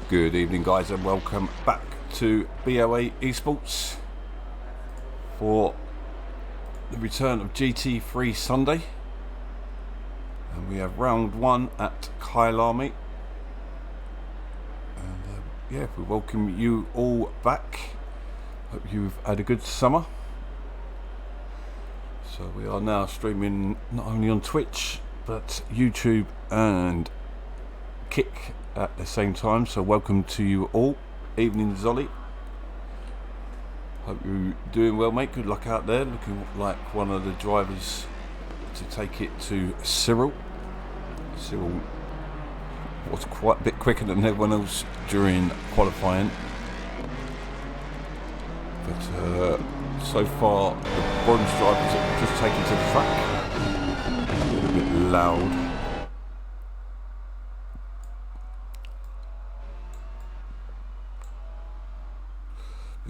Good evening, guys, and welcome back to BoA Esports for the return of GT3 Sunday. And we have round one at Kyalami. And we welcome you all back. Hope you've had a good summer. So we are now streaming not only on Twitch but YouTube and Kick at the same time, so welcome to you all. Evening, Zolly. Hope you're doing well, mate. Good luck out there. Looking like one of the drivers to take it to Cyril. Cyril was quite a bit quicker than everyone else during qualifying, but so far the bronze drivers have just taken to the track. A little bit loud.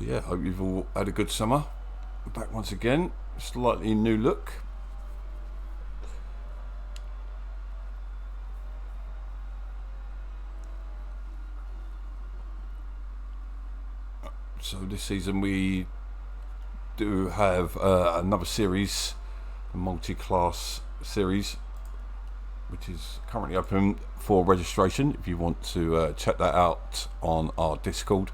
Yeah, hope you've all had a good summer. We're back once again, slightly new look. So this season we do have another series, a multi-class series, which is currently open for registration. If you want to check that out on our Discord,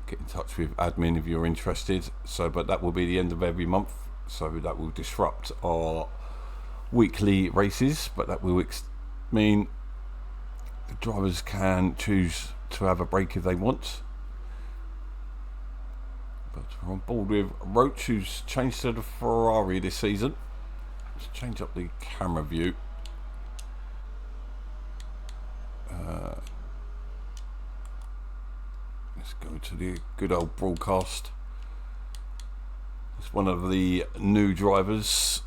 get in touch with admin if you're interested. But that will be the end of every month, so that will disrupt our weekly races, but that will mean the drivers can choose to have a break if they want. But we're on board with Roach, who's changed to the Ferrari this season. Let's change up the camera view. Let's go to the good old broadcast. It's one of the new drivers,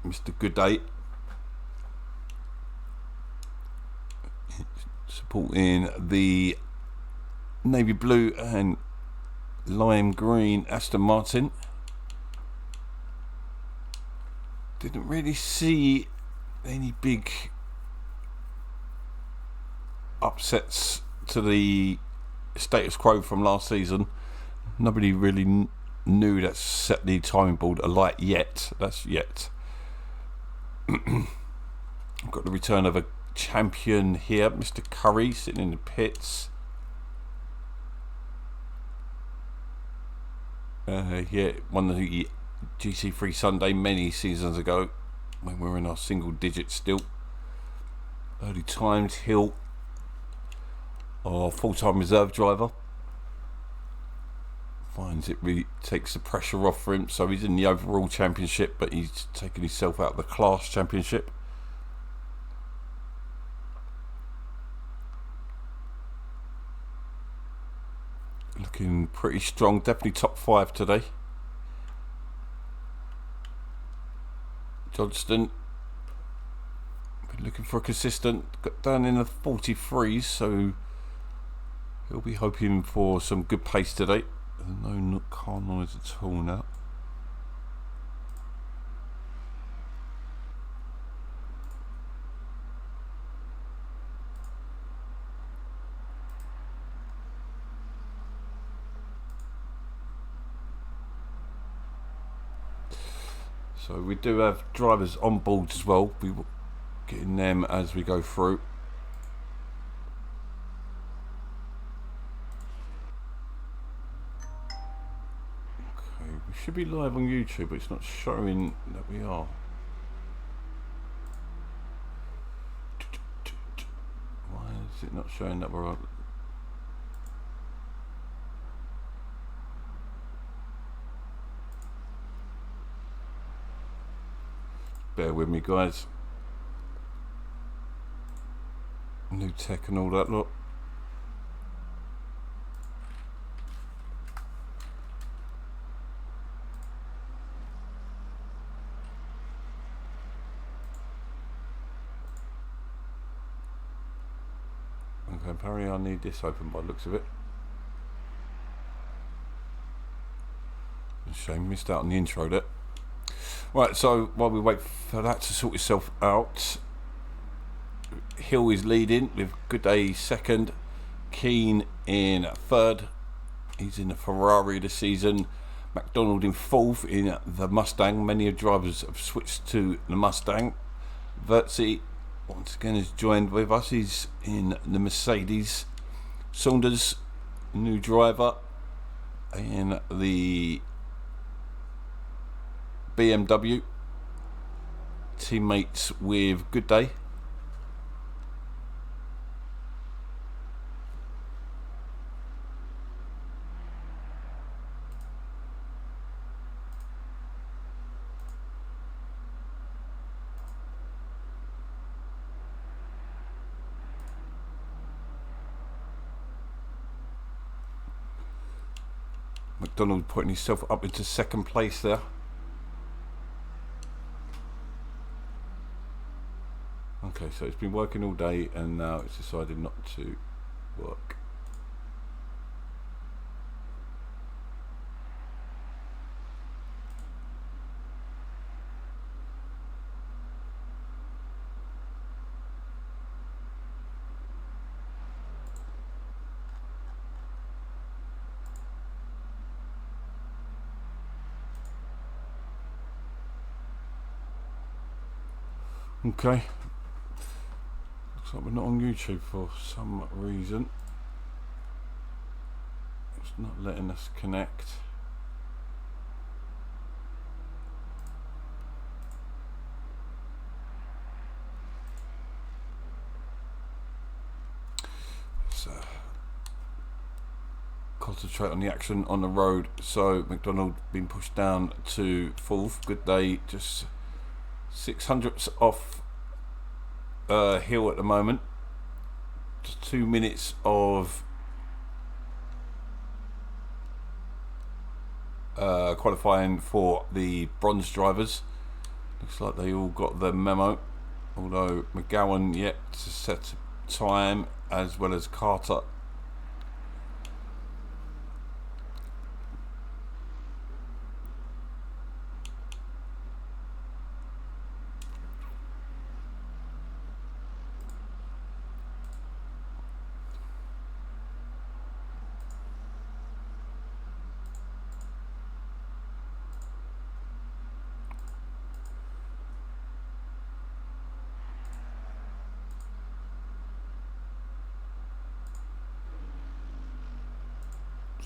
Mr. Goodday, supporting the navy blue and lime green Aston Martin. Didn't really see any big upsets to the status quo from last season. Nobody really knew that set the timing board alight yet. That's yet. I've got the return of a champion here, Mr. Curry, sitting in the pits. Won the GT3 Sunday many seasons ago when we were in our single digit still. Early times. Hill, our full-time reserve driver, finds it really takes the pressure off for him, so he's in the overall championship, but he's taken himself out of the class championship. Looking pretty strong, definitely top 5 today. Johnston been looking for a consistent, got down in the 43s, so he'll be hoping for some good pace today. No car noise at all now. So we do have drivers on board as well. We will getting them as we go through. We should be live on YouTube, but it's not showing that we are. Why is it not showing that we're on? Bear with me, guys. New tech and all that lot. Okay, apparently I need this open by the looks of it. Shame, missed out on the intro there. Right, so while we wait for that to sort itself out, Hill is leading with Good Day second, Keane in third. He's in the Ferrari this season. McDonald in fourth in the Mustang. Many drivers have switched to the Mustang. Vertzi once again has joined with us. He's in the Mercedes. Saunders, new driver, in the BMW. Teammates with Good Day. McDonald putting himself up into second place there. Okay, so it's been working all day and now it's decided not to work. Okay. Looks like we're not on YouTube for some reason. It's not letting us connect. So concentrate on the action on the road. So McDonald being pushed down to fourth. Good Day just 600ths off Hill at the moment. Just 2 minutes of qualifying for the bronze drivers. Looks like they all got the memo, although McGowan yet to set time, as well as Carter.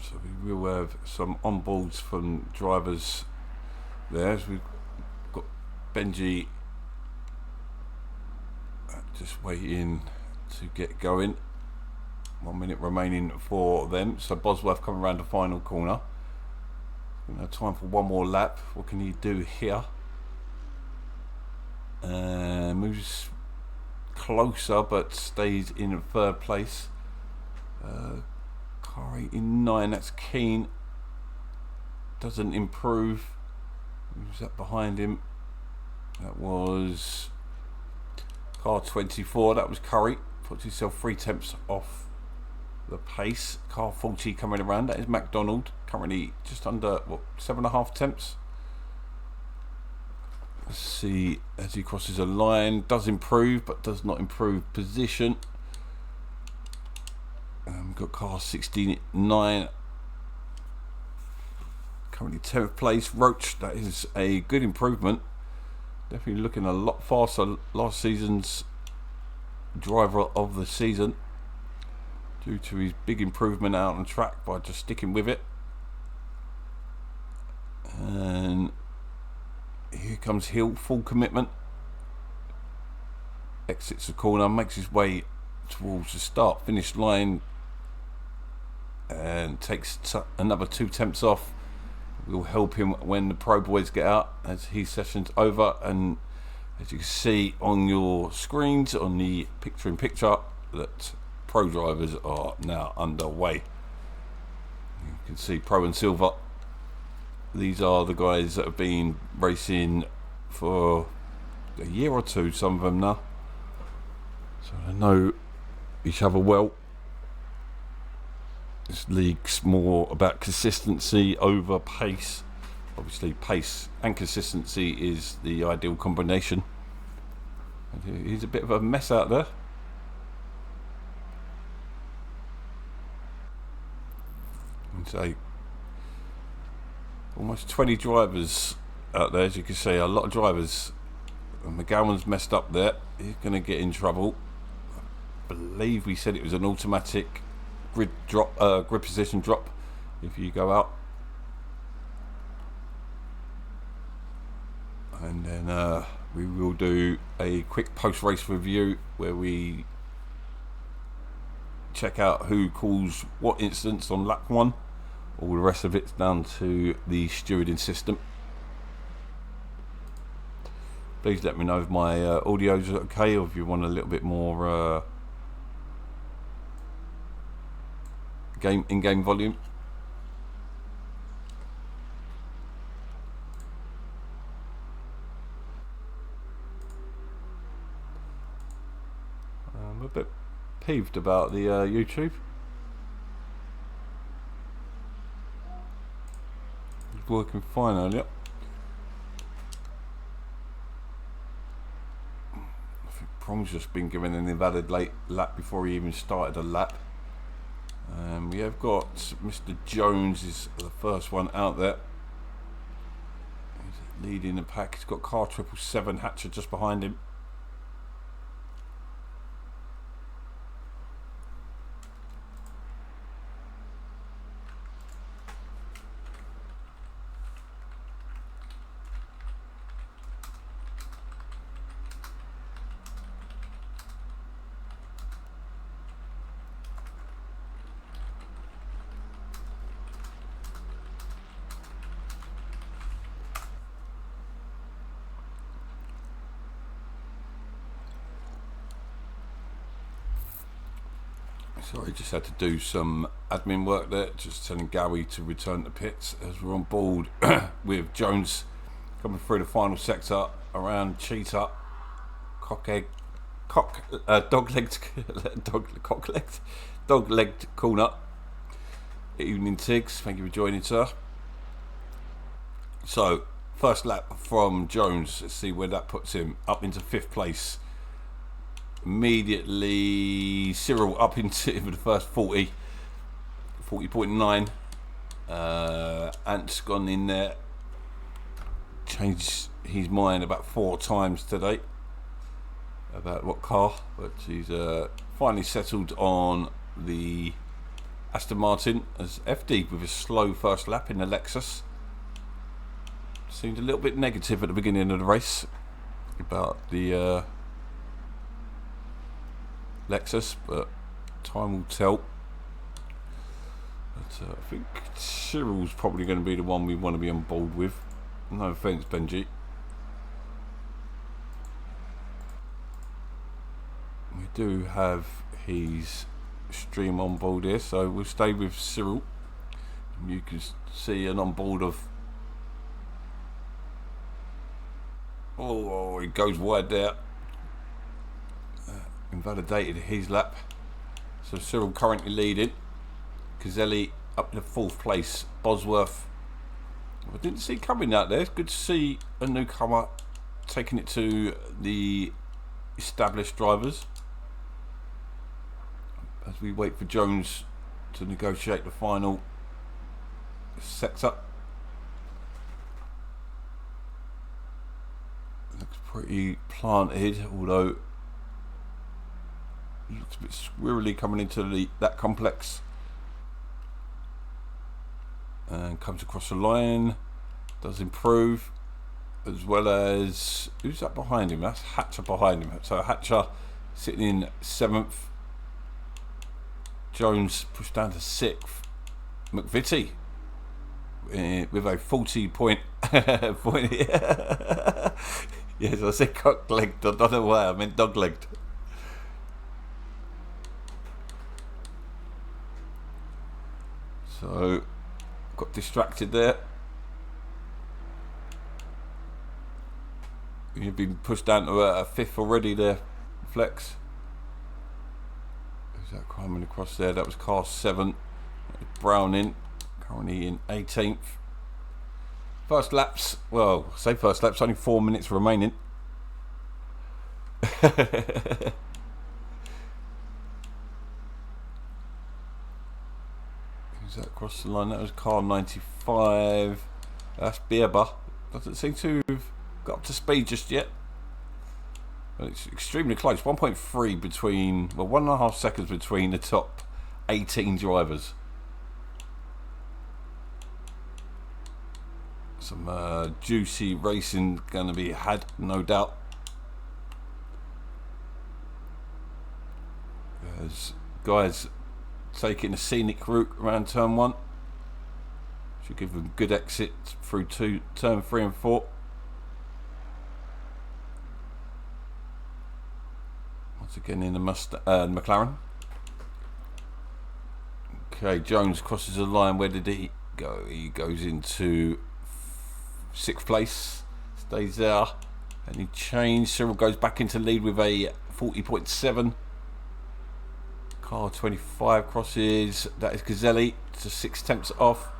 So we will have some onboards from drivers there. As we've got Benji just waiting to get going. 1 minute remaining for them. So Bosworth coming around the final corner. Time for one more lap. What can he do here? Moves closer but stays in third place. Car 89, that's Keane. Doesn't improve. Who's that behind him? That was car 24. That was Curry. Puts himself 3 tenths off the pace. Car 40 coming around. That is McDonald. Currently just under 7.5 tenths. Let's see as he crosses a line. Does improve, but does not improve position. We've got car 69, currently 10th place. Roach, that is a good improvement. Definitely looking a lot faster. Last season's driver of the season, due to his big improvement out on track by just sticking with it. And here comes Hill, full commitment. Exits the corner, makes his way towards the start finish line and takes another 2 tenths off. We'll help him when the pro boys get out as his session's over. And as you can see on your screens on the picture-in-picture, that pro drivers are now underway. You can see pro and silver. These are the guys that have been racing for a year or two, some of them now, so they know each other well. This league's more about consistency over pace. Obviously pace and consistency is the ideal combination. And he's a bit of a mess out there. say almost 20 drivers out there, as you can see. A lot of drivers. McGowan's messed up there. He's going to get in trouble. I believe we said it was an automatic grid position drop if you go out. And then we will do a quick post-race review where we check out who calls what incidents on lap 1. All the rest of it's down to the stewarding system. Please let me know if my audio's okay, or if you want a little bit more in-game volume. I'm a bit peeved about the YouTube. It was working fine earlier. I think Prong's just been given an invalid late lap before he even started a lap. We have got Mr. Jones is the first one out there. He's leading the pack. He's got car 777 Hatcher just behind him. Sorry, just had to do some admin work there, just telling Gowie to return to pits as we're on board with Jones coming through the final sector around Cheetah, dog-legged corner. Evening Tiggs, thank you for joining, sir. So, first lap from Jones, let's see where that puts him, up into 5th place. Immediately Cyril up into the first 40.9. Ant's gone in there, changed his mind about 4 times today about what car, but he's finally settled on the Aston Martin as FD with a slow first lap in the Lexus. Seemed a little bit negative at the beginning of the race about the Lexus, but time will tell. But I think Cyril's probably going to be the one we want to be on board with. No offence, Benji. We do have his stream on board here, so we'll stay with Cyril. You can see an on board of. Oh, he goes wide there. Invalidated his lap, so Cyril currently leading. Caselli up to 4th place. Bosworth, I didn't see coming out there. It's good to see a newcomer taking it to the established drivers as we wait for Jones to negotiate the final sector. Looks pretty planted, although looks a bit squirrely coming into that complex, and comes across the line, does improve, as well as, who's that behind him? That's Hatcher behind him. So Hatcher sitting in 7th, Jones pushed down to 6th, McVitie with a 40 point yes, I said cock-legged, I don't know why, I meant dog-legged. So, got distracted there. You've been pushed down to a 5th already there, Flex. Who's that climbing across there? That was car 7. Browning, currently in 18th. First laps, well, say first laps, only 4 minutes remaining. Is that across the line? That was car 95. That's BoA. Doesn't seem to have got up to speed just yet. But it's extremely close. 1.3 between, well, 1.5 seconds between the top 18 drivers. Some juicy racing going to be had, no doubt. There's guys taking a scenic route around turn 1. Should give them good exit through turn 3 and 4. Once again in the McLaren. Okay, Jones crosses the line. Where did he go? He goes into 6th place, stays there, and he changed. Cyril goes back into lead with a 40.7. Car 25 crosses. That is Gazzelli to 6/10 off.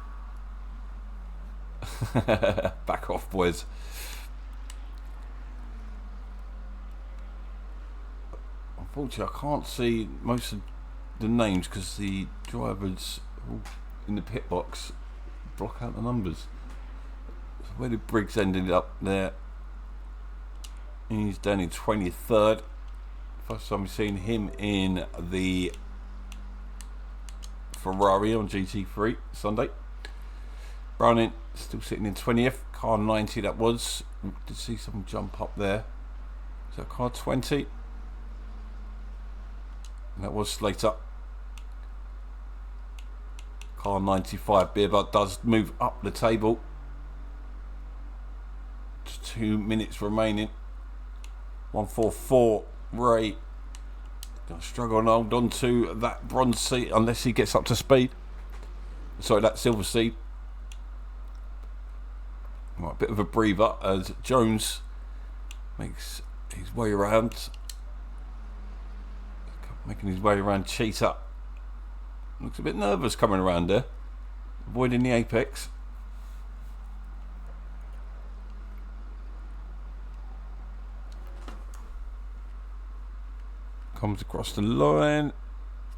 Back off, boys. Unfortunately, I can't see most of the names because the drivers in the pit box block out the numbers. So where did Briggs ended up there? He's down in 23rd. First time we've seen him in the Ferrari on GT3 Sunday. Browning still sitting in 20th. Car 90 that was. Did see someone jump up there. Is that car 20? And that was Slater. Car 95. BoA does move up the table. Just 2 minutes remaining. 144. Ray gonna struggle and hold on to that bronze seat unless he gets up to speed. Sorry, that silver seat. Right, a bit of a breather as Jones makes his way around, making his way around Cheetah. Looks a bit nervous coming around there, avoiding the apex. Comes across the line,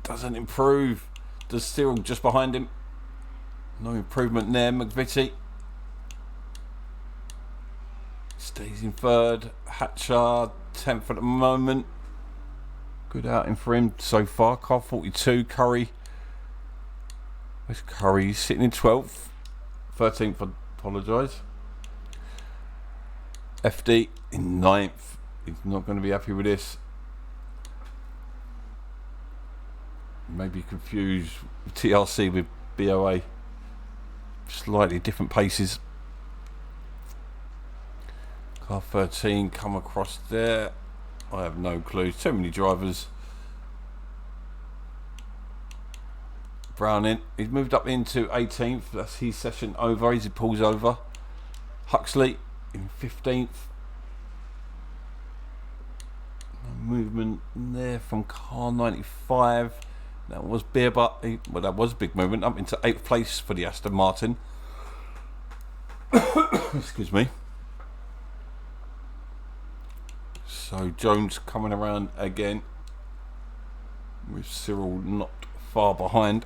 doesn't improve. Does Cyril just behind him? No improvement there. McVitie stays in 3rd. Hatcher 10th at the moment. Good outing for him so far. Car 42. Curry. Where's Curry? He's sitting in 12th. 13th, I apologise. FD in 9th. He's not going to be happy with this. Maybe confuse TRC with BoA. Slightly different paces. Car 13 come across there. I have no clue. Too many drivers. Browning. He's moved up into 18th. That's his session over. As he pulls over. Huxley in 15th. No movement there from car 95. That was BoA. Well, that was a big movement up into 8th place for the Aston Martin. Excuse me. So Jones coming around again with Cyril not far behind.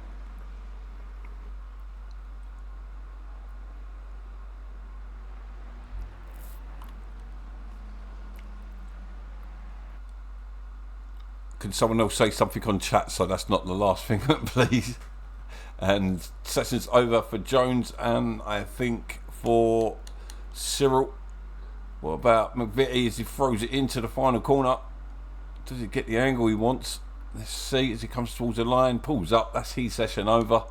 Can someone else say something on chat so that's not the last thing, please? And session's over for Jones and I think for Cyril. What about McVitie as he throws it into the final corner? Does he get the angle he wants? Let's see as he comes towards the line. Pulls up. That's his session over.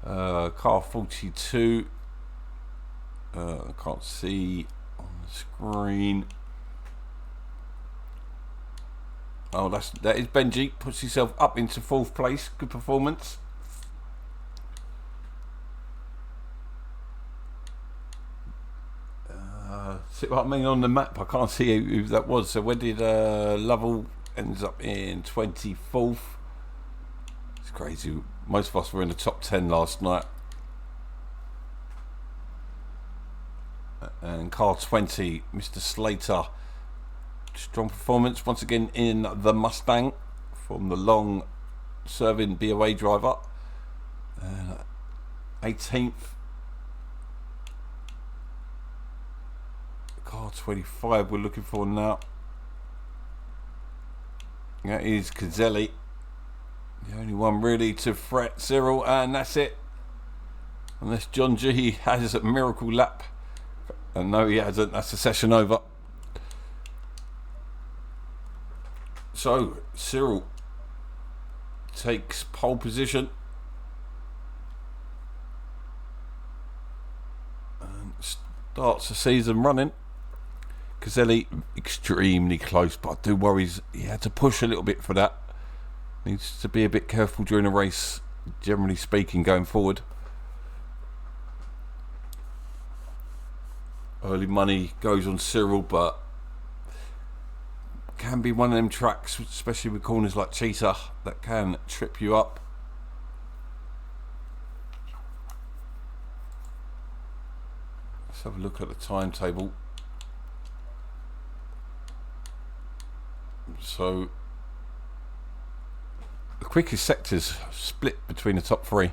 Car 42. I can't see on the screen. Oh, that is Benji. Puts himself up into 4th place. Good performance. See what I mean on the map? I can't see who that was. So where did Lovell ends up in 24th? It's crazy. Most of us were in the top 10 last night. And car 20, Mr. Slater. Strong performance once again in the Mustang from the long serving BoA driver. And 18th. Car 25 we're looking for now. That is Kyalami. The only one really to threat Cyril, and that's it. Unless John G has a miracle lap. And no, he hasn't. That's the session over. So, Cyril takes pole position. And starts the season running. Kyalami extremely close, but I do worry he had to push a little bit for that. Needs to be a bit careful during a race, generally speaking, going forward. Early money goes on Cyril, but can be one of them tracks, especially with corners like Cheetah, that can trip you up. Let's have a look at the timetable. So the quickest sectors split between the top three.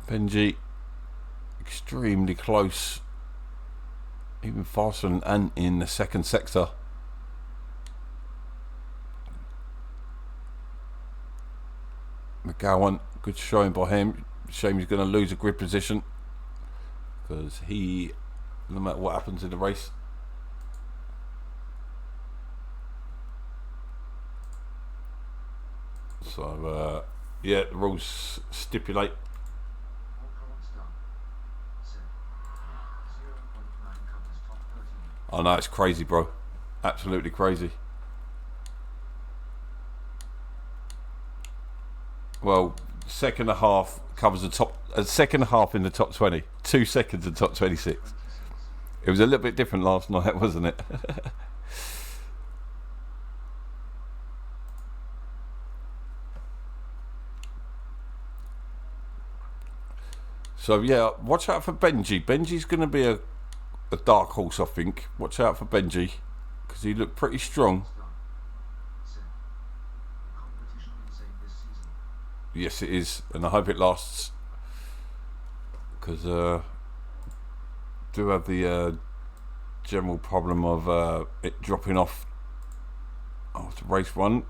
Benji extremely close, even faster than Ant in the second sector. McGowan, good showing by him. Shame he's going to lose a grid position, because he, no matter what happens in the race, so yeah, the rules stipulate. Oh no, it's crazy, bro. Absolutely crazy. Well, second and a half covers the top. A second and a half in the top 20. 2 seconds in top 26. It was a little bit different last night, wasn't it? So yeah, watch out for Benji. Benji's going to be a dark horse, I think. Watch out for Benji, because he looked pretty strong. Yes, it is, and I hope it lasts, because do have the general problem of it dropping off after race one.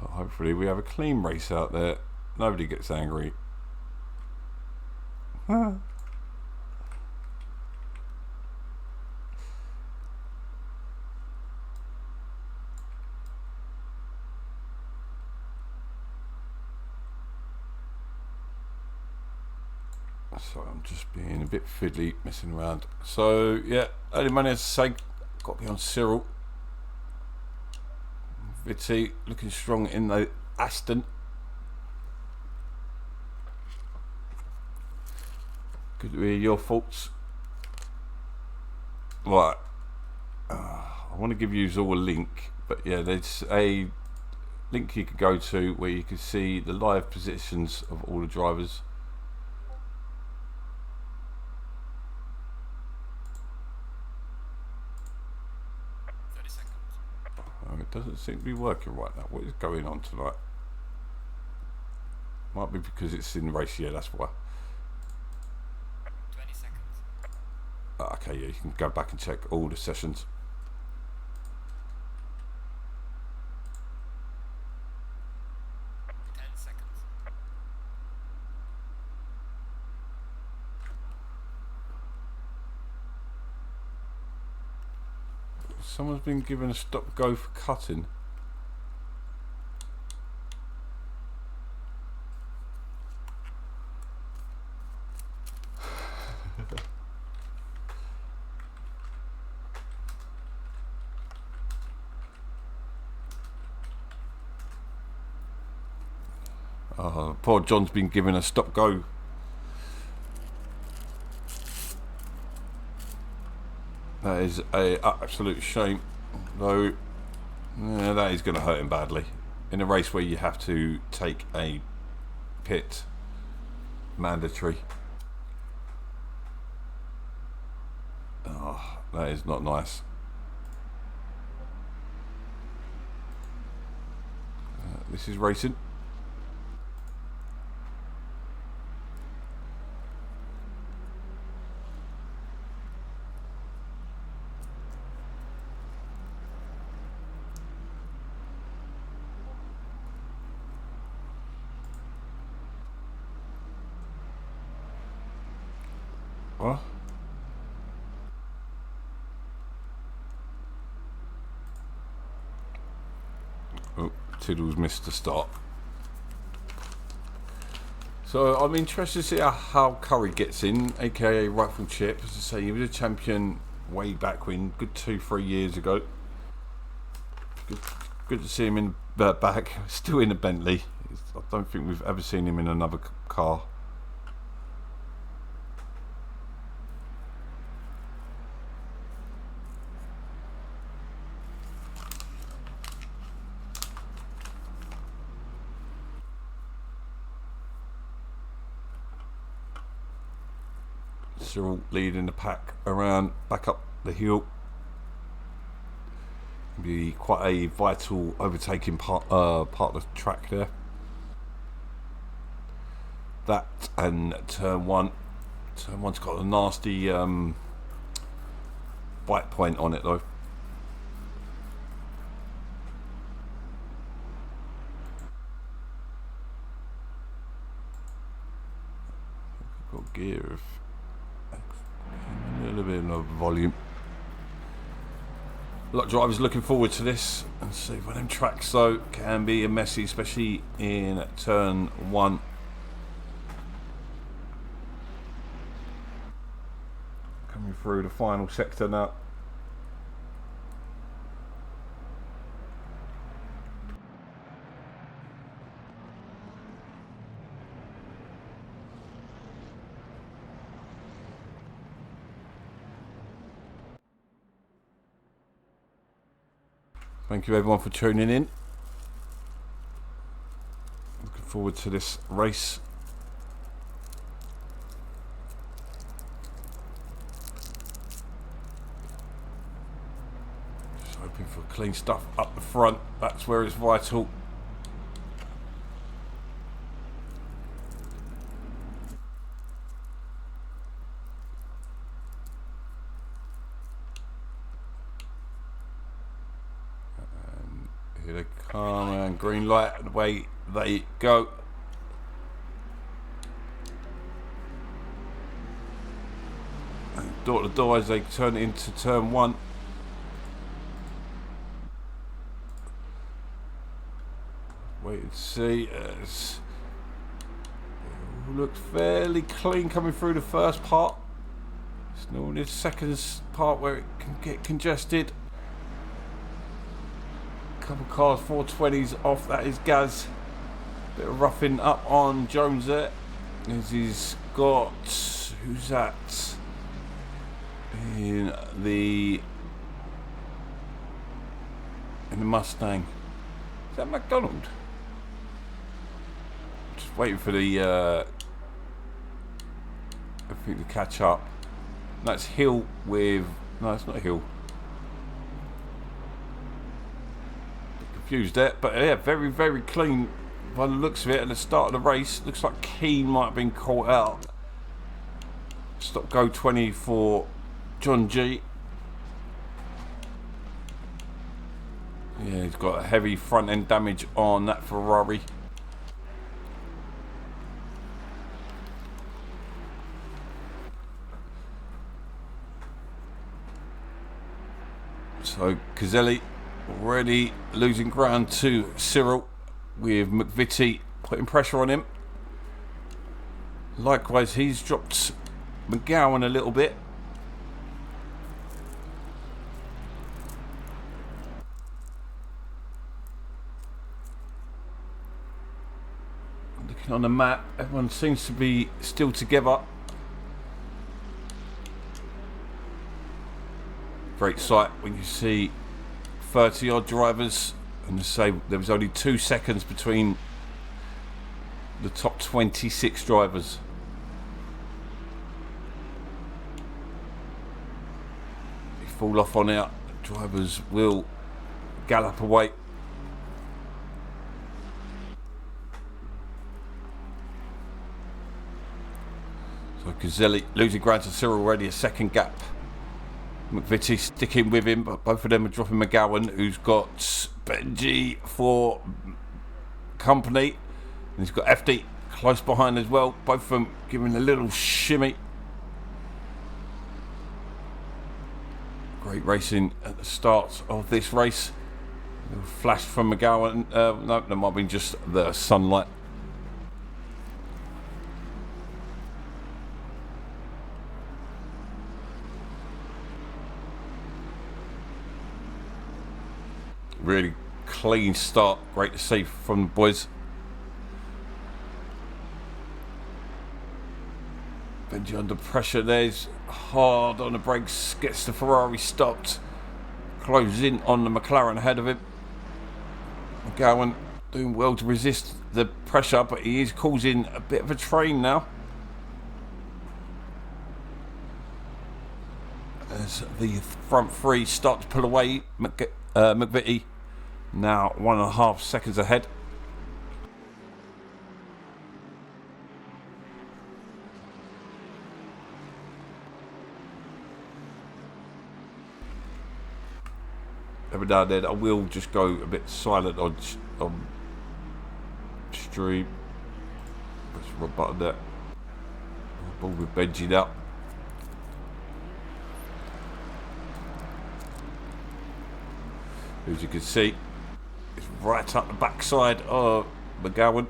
But hopefully we have a clean race out there. Nobody gets angry. So I'm just being a bit fiddly, messing around. So yeah, early money, as I say, got to be on Cyril. Vitty looking strong in the Aston. Good to hear your thoughts. Right, I want to give you all a link, but yeah, there's a link you could go to where you can see the live positions of all the drivers. It doesn't seem to be working right now. What is going on tonight? Might be because it's in race, yeah, that's why. 20 seconds. Okay, yeah, you can go back and check all the sessions. Someone's been given a stop go for cutting. Poor John's been given a stop go. That is a absolute shame, though. Yeah, that is going to hurt him badly in a race where you have to take a pit, mandatory. Oh. That is not nice. This is racing. What? Oh, Tiddles missed the start. So I'm interested to see how Curry gets in, aka Rifle Chip. As I say, he was a champion way back when, good 2-3 years ago. Good to see him in back, still in a Bentley. I don't think we've ever seen him in another car. Cyril leading the pack around, back up the hill. Be quite a vital overtaking part of the track there. That and turn one. Turn one's got a nasty bite point on it though. Got gear of a little bit of volume. A lot of drivers looking forward to this, and see what them tracks though can be a messy, especially in turn one. Coming through the final sector now. Thank you everyone for tuning in. Looking forward to this race. Just hoping for clean stuff up the front. That's where it's vital. Here they come, and green light, and away they go. And door to door as they turn it into turn one. Wait and see. It looks fairly clean coming through the first part. It's normally the second part where it can get congested. Couple cars, 420s off, that is Gaz. Bit of roughing up on Jones there. As he's got, who's that? In the Mustang. Is that McDonald? Just waiting for the everything to catch up. That's Hill with, no, it's not Hill. Confused there, but yeah, very, very clean by the looks of it at the start of the race. Looks like Keane might have been caught out. Stop go 20 for John G. Yeah, he's got a heavy front end damage on that Ferrari. So Caselli already losing ground to Cyril, with McVitie putting pressure on him. Likewise, he's dropped McGowan a little bit. Looking on the map, everyone seems to be still together. Great sight when you see 30 odd drivers, and to say there was only 2 seconds between the top 26 drivers. fall off on out. Drivers will gallop away. So Gazzelli losing ground to Cyril already, a second gap. McVitie sticking with him, but both of them are dropping McGowan, who's got Benji for company. And he's got FD close behind as well. Both of them giving a little shimmy. Great racing at the start of this race. A little flash from McGowan. No, that might have been just the sunlight. Really clean start. Great to see from the boys. Benji under pressure. There's hard on the brakes. Gets the Ferrari stopped. Closes in on the McLaren ahead of him. McGowan doing well to resist the pressure, but he is causing a bit of a train now. As the front three start to pull away, McVitie now 1.5 seconds ahead. Every now and then I will just go a bit silent on stream. Press the wrong button there. Ball with Benji now. As you can see, it's right up the backside of McGowan.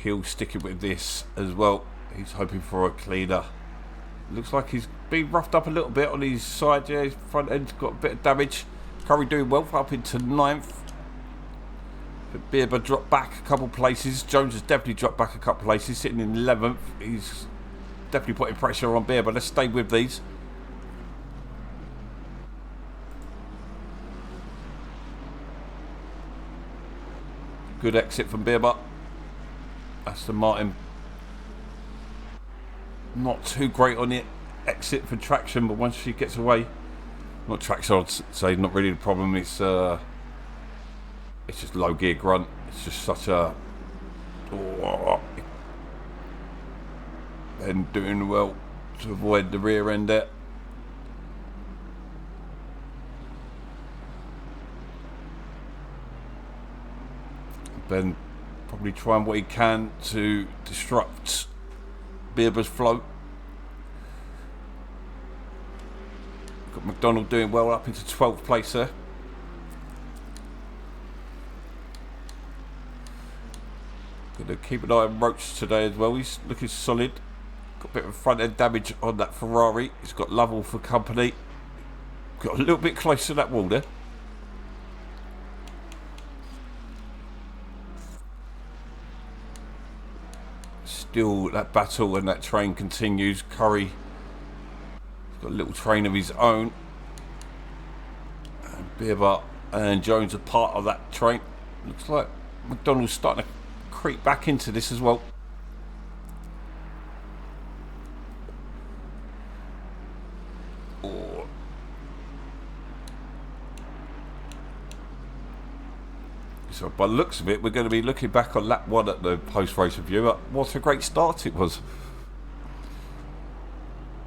Hill sticking with this as well. He's hoping for a cleaner. Looks like he's been roughed up a little bit on his side. Yeah, his front end's got a bit of damage. Curry doing well, up into 9th. But Bierber dropped back a couple places. Jones has definitely dropped back a couple places, sitting in 11th. He's definitely putting pressure on Bierber. Let's stay with these. Good exit from Bierber. Aston Martin not too great on the exit for traction, but once she gets away, not traction I'd say, not really the problem. It's just low gear grunt. It's just such a and doing well to avoid the rear end there. Ben probably trying what he can to disrupt Bierber's flow. Got McDonald doing well up into 12th place there. Gonna keep an eye on Roach today as well. He's looking solid. Got a bit of front end damage on that Ferrari. He's got Lovell for company. Got a little bit close to that wall there. Still that battle and that train continues. Curry has got a little train of his own. And Bierber and Jones are part of that train. Looks like McDonald's starting to creep back into this as well. Oh. So by the looks of it, we're going to be looking back on lap 1 at the post-race review. What a great start it was.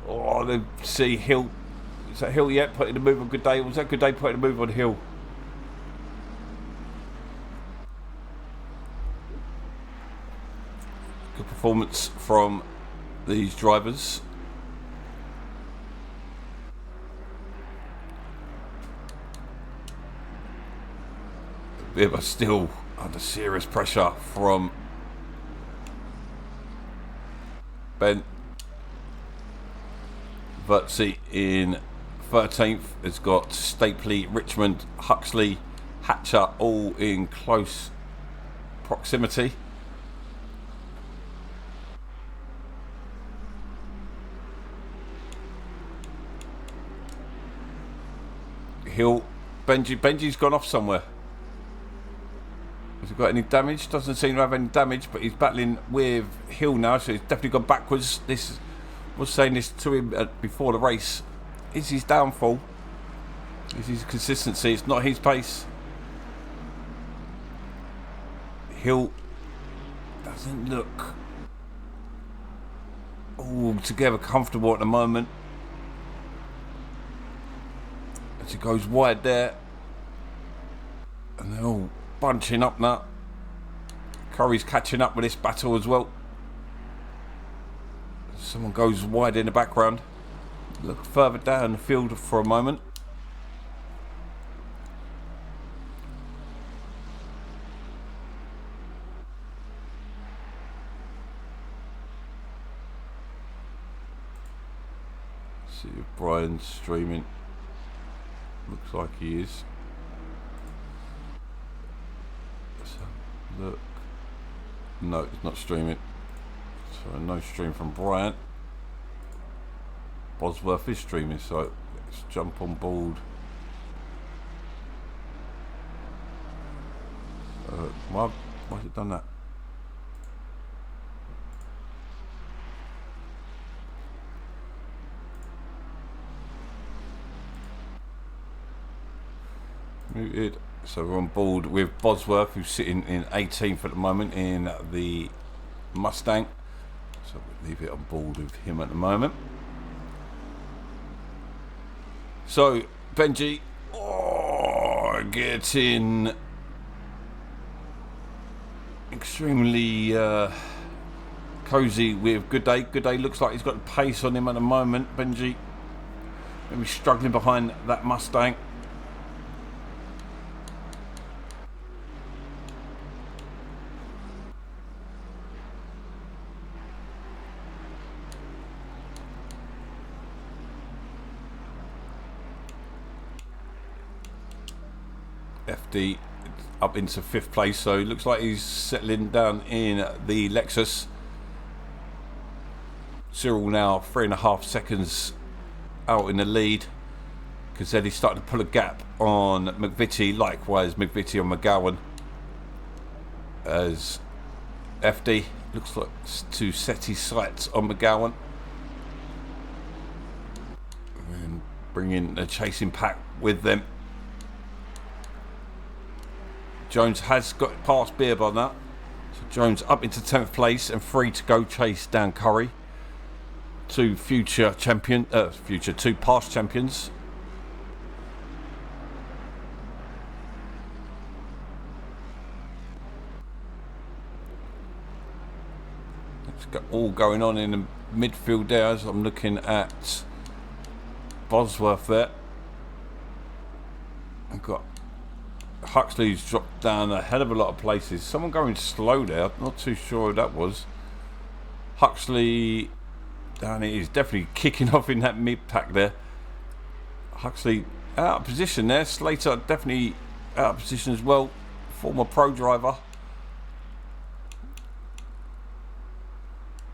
Oh, let's see Hill. Is that Hill yet? Putting the move on Good Day. Was that Good Day putting the move on Hill? Good performance from these drivers. But still under serious pressure from Ben. Vertzi in 13th. It's got Stapley, Richmond, Huxley, Hatcher all in close proximity. Hill, Benji's gone off somewhere. got any damage? Doesn't seem to have any damage, but he's battling with Hill now, so he's definitely gone backwards. This was saying this to him before the race. Is his downfall? Is his consistency? It's not his pace. Hill doesn't look altogether comfortable at the moment. As he goes wide there. And they're all bunching up now. Curry's catching up with this battle as well. Someone goes wide in the background. Look further down the field for a moment. See if Brian's streaming. Looks like he is. Look. No, it's not streaming. So no stream from Brian. Bosworth is streaming, so let's jump on board. Why has it done that? Muted. So we're on board with Bosworth, who's sitting in 18th at the moment in the Mustang. So we'll leave it on board with him at the moment. So Benji, getting extremely cozy with Good Day. Good Day looks like he's got the pace on him at the moment. Benji maybe struggling behind that Mustang. FD up into 5th place, so it looks like he's settling down in the Lexus. Cyril now 3.5 seconds out in the lead. Cazzetti's starting to pull a gap on McVitie, likewise McVitie on McGowan. As FD looks like to set his sights on McGowan. And bring in a chasing pack with them. Jones has got past Beerbar now. So Jones up into 10th place and free to go chase down Curry. Two past champions. It's got all going on in the midfield there as I'm looking at Bosworth there. I've got Huxley's dropped down a hell of a lot of places. Someone going slow there. I'm not too sure who that was. Huxley down here is definitely kicking off in that mid pack there. Huxley out of position there. Slater definitely out of position as well. Former pro driver.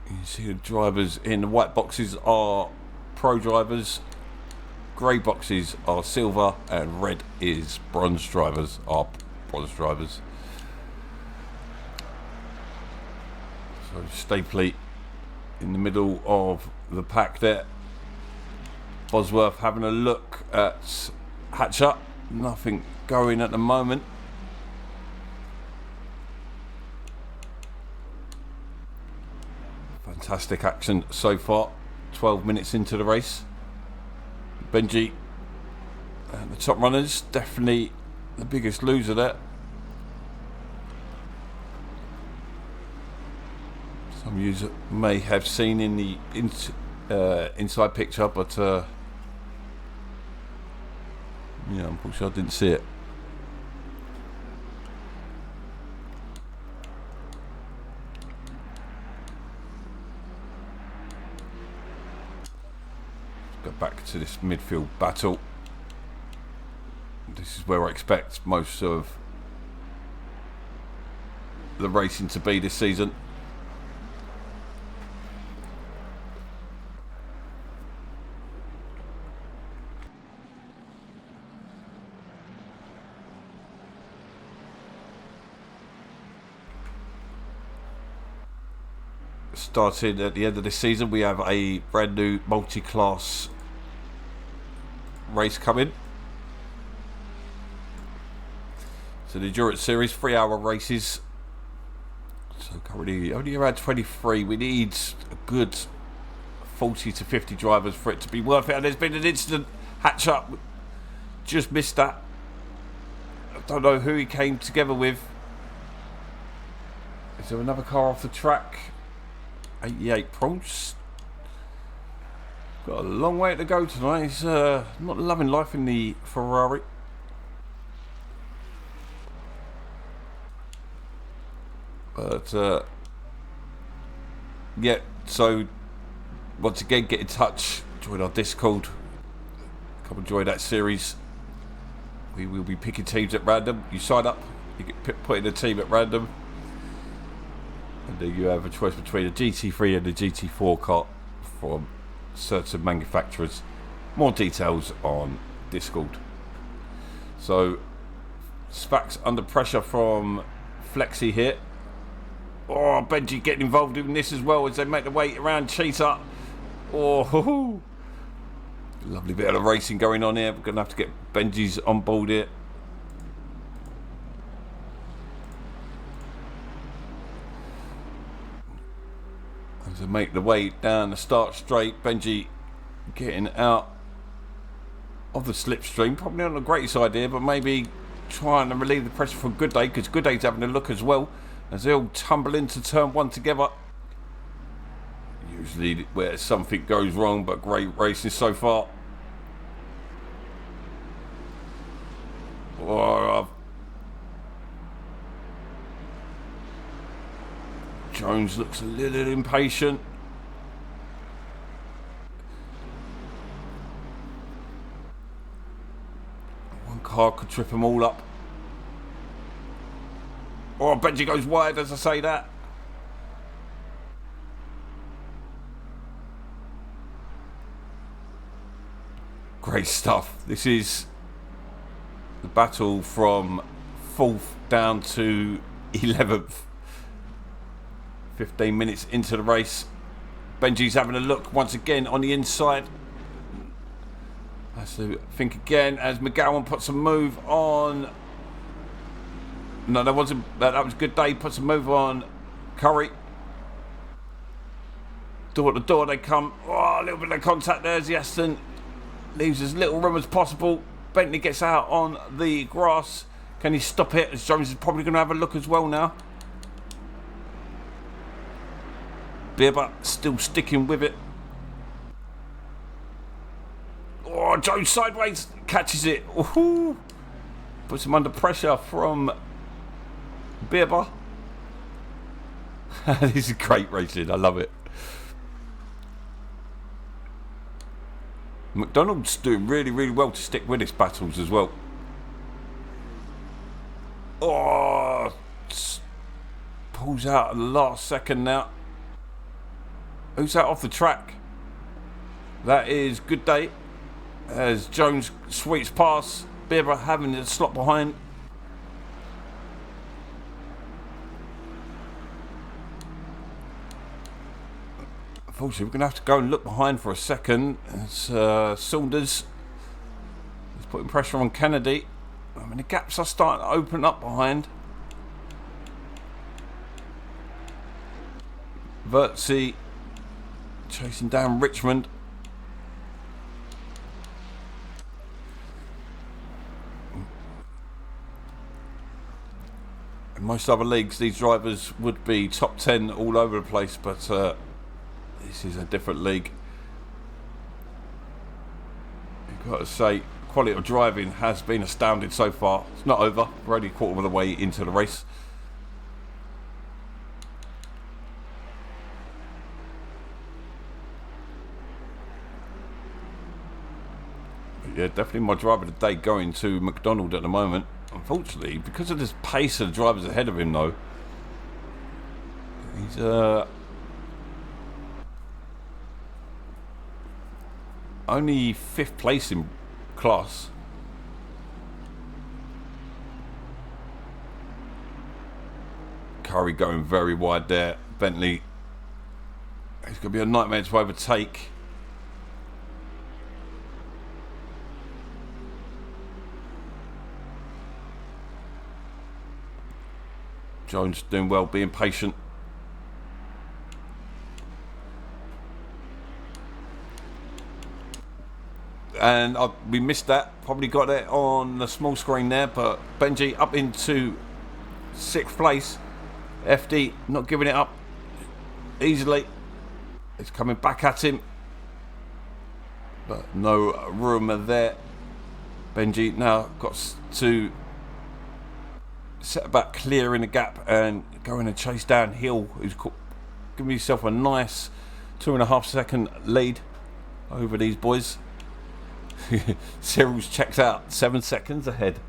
You see the drivers in the white boxes are pro drivers. Grey boxes are silver and red is bronze drivers. So Stapley in the middle of the pack there. Bosworth having a look at Hatcher. Nothing going at the moment. Fantastic action so far. 12 minutes into the race. Benji and the top runners, definitely the biggest loser there. Some user may have seen in the inside picture, but yeah, unfortunately I didn't see it. Go back to this midfield battle. This is where I expect most of the racing to be this season. starting at the end of this season, we have a brand new multi-class race coming. So the Endurance Series, 3-hour races. So currently only around 23. We need a good 40 to 50 drivers for it to be worth it. And there's been an instant hatch up. Just missed that. I don't know who he came together with. Is there another car off the track? 88 Prost. Got a long way to go tonight. He's not loving life in the Ferrari. But yeah, so once again, get in touch, join our Discord, come and join that series. We will be picking teams at random. You sign up, you get put in a team at random, and then you have a choice between a GT3 and a GT4 car from certain manufacturers. More details on Discord. So Spax under pressure from Flexi here. Oh, Benji getting involved in this as well as they make the way around Cheetah. Oh, hoo-hoo. Lovely bit of racing going on here. We're going to have to get Benji's on board here. As they make the way down the start straight, Benji getting out of the slipstream. Probably not the greatest idea, but maybe trying to relieve the pressure from Good Day, because Good Day's having a look as well as they all tumble into turn one together. Usually where something goes wrong, but great racing so far. Oh, Jones looks a little impatient. One car could trip them all up. Oh, Benji goes wide as I say that. Great stuff. This is the battle from 4th down to 11th. 15 minutes into the race. Benji's having a look once again on the inside. Has to think again as McGowan puts a move on. No, that wasn't. That was Good Day. Puts a move on Curry. Door to door they come. Oh, a little bit of contact there as Yaston leaves as little room as possible. Bentley gets out on the grass. Can he stop it? As Jones is probably going to have a look as well now. Bieber still sticking with it. Oh, Jones sideways catches it. Ooh. Puts him under pressure from Bieber. This is great racing. I love it. McDonald's doing really, really well to stick with his battles as well. Oh, pulls out at the last second now. Who's that off the track? That is Good Day. As Jones sweeps past, Bieber having the slot behind. Unfortunately, we're going to have to go and look behind for a second. As Saunders is putting pressure on Kennedy. I mean, the gaps are starting to open up behind. Vertzi chasing down Richmond. In most other leagues, these drivers would be top 10 all over the place, but this is a different league. You've got to say, quality of driving has been astounding so far. It's not over. We're only a quarter of the way into the race. Yeah, definitely my driver of the day going to McDonald at the moment. Unfortunately, because of this pace of the drivers ahead of him though, he's only 5th place in class. Curry going very wide there. Bentley It's going to be a nightmare to overtake. Jones doing well, being patient. And we missed that. Probably got it on the small screen there, but Benji up into 6th place. FD not giving it up easily. It's coming back at him, but no room there. Benji now got to set about clearing the gap and going and chase down Hill, who's giving himself a nice 2.5 second lead over these boys. Cyril's checked out 7 seconds ahead.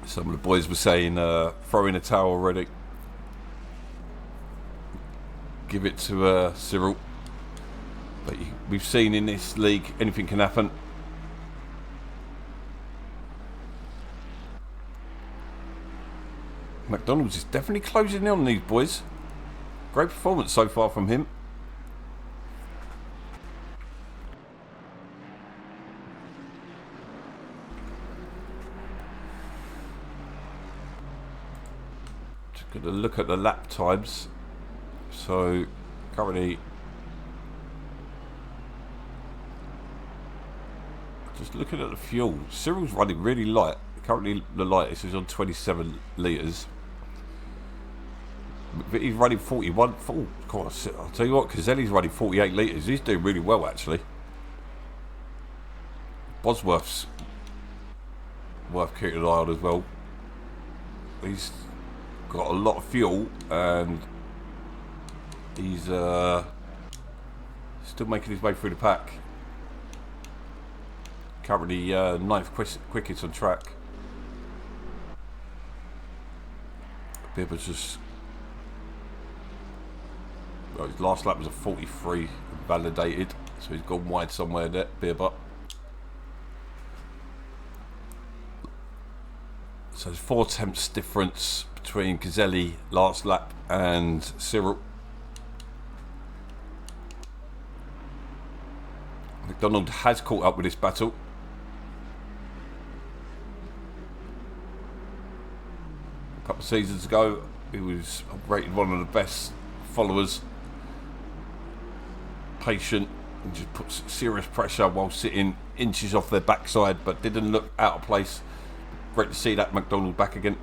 Some of the boys were saying throw in a towel already. Give it to Cyril. But we've seen in this league anything can happen. McDonald's is definitely closing in on these boys. Great performance so far from him. Just got to look at the lap times. So currently, just looking at the fuel, Cyril's running really light. Currently the lightest is on 27 litres. But he's running 41. Oh, God, I'll tell you what, Caselli's running 48 litres. He's doing really well, actually. Bosworth's worth keeping an eye on as well. He's got a lot of fuel and he's still making his way through the pack. Currently 9th quickest on track. Bibber's just... Well, his last lap was a 43 validated, so he's gone wide somewhere there, Bibber. So there's 4 tenths difference between Caselli last lap and Cyril. McDonald has caught up with this battle. A couple of seasons ago, he was rated one of the best followers. Patient and just puts serious pressure while sitting inches off their backside, but didn't look out of place. Great to see that McDonald back again.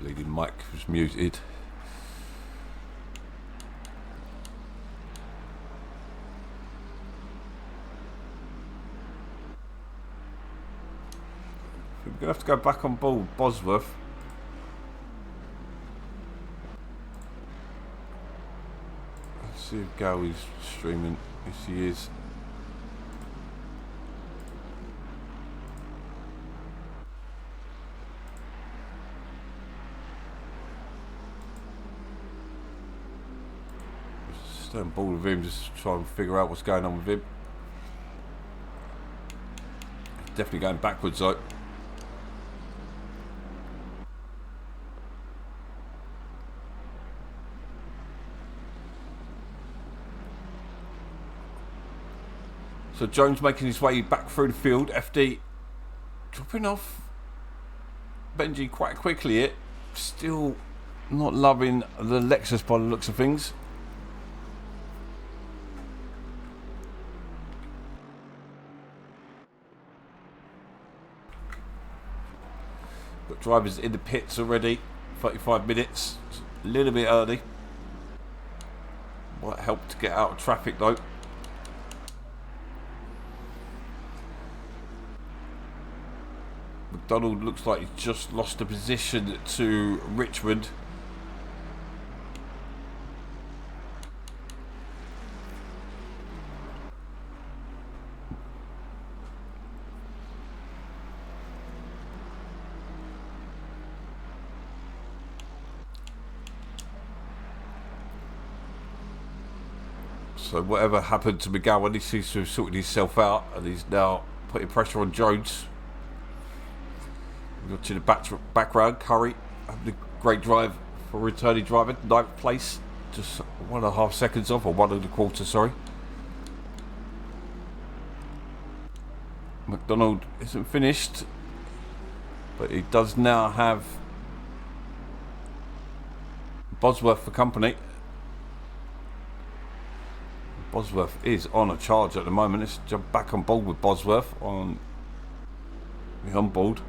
Bleeding mic was muted. We're going to have to go back on board Bosworth. Let's see if Gowie's streaming. Yes, he is. Stay on board with him, just try and figure out what's going on with him. Definitely going backwards though. So Jones making his way back through the field. FD dropping off Benji quite quickly here. Still not loving the Lexus by the looks of things. Got drivers in the pits already. 35 minutes. A little bit early. Might help to get out of traffic though. McDonald looks like he's just lost a position to Richmond. So whatever happened to McGowan, he seems to have sorted himself out and he's now putting pressure on Jones. To the background, Curry having a great drive for returning driver, 9th place, just 1.5 seconds off, or 1.25, sorry. McDonald isn't finished, but he does now have Bosworth for company. Bosworth is on a charge at the moment. Let's jump back on board with Bosworth on board.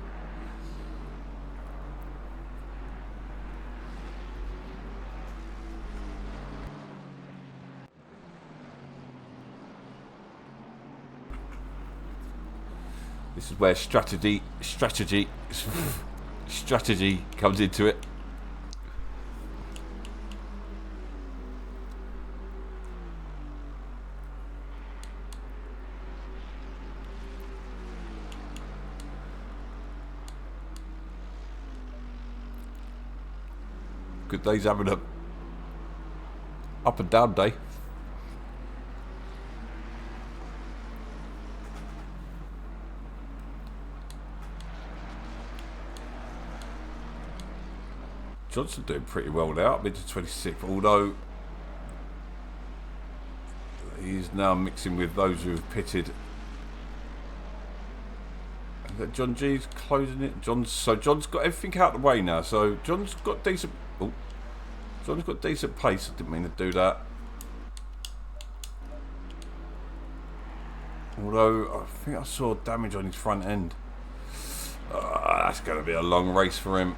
This is where strategy comes into it. Good day's having a up and down day. Johnson doing pretty well now, mid to 26th, although he's now mixing with those who have pitted. And John G's closing it. John's got everything out of the way now. So John's got decent. Oh, John's got decent pace. I didn't mean to do that. Although I think I saw damage on his front end. That's going to be a long race for him.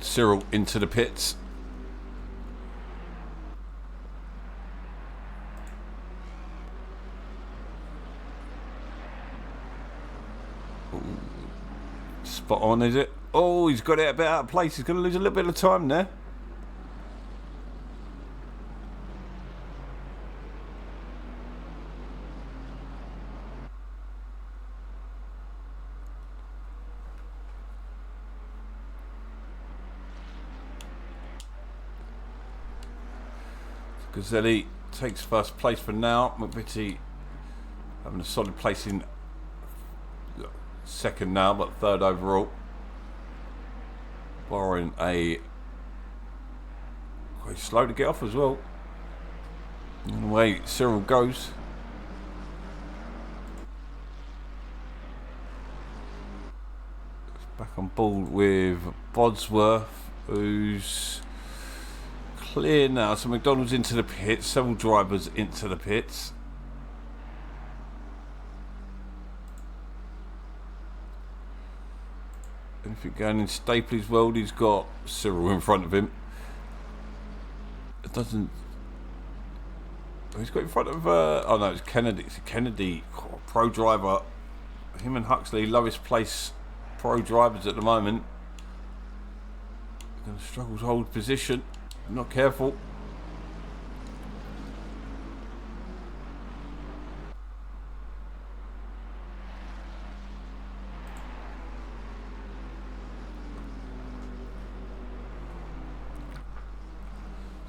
Cyril into the pits. Ooh. Spot on, is it? Oh, he's got it a bit out of place. He's going to lose a little bit of time there. Gazzelli takes first place for now. McVitie having a solid place in second now, but third overall. Barring a quite slow to get off as well. And the way Cyril goes. Back on board with Bosworth, who's clear now. So McDonald's into the pits, several drivers into the pits. Anything going in Stapley's world, he's got Cyril in front of him. It doesn't... He's got in front of... oh no, it's Kennedy. It's Kennedy, pro driver. Him and Huxley, lowest place pro drivers at the moment. Going to struggle to hold position. Not careful.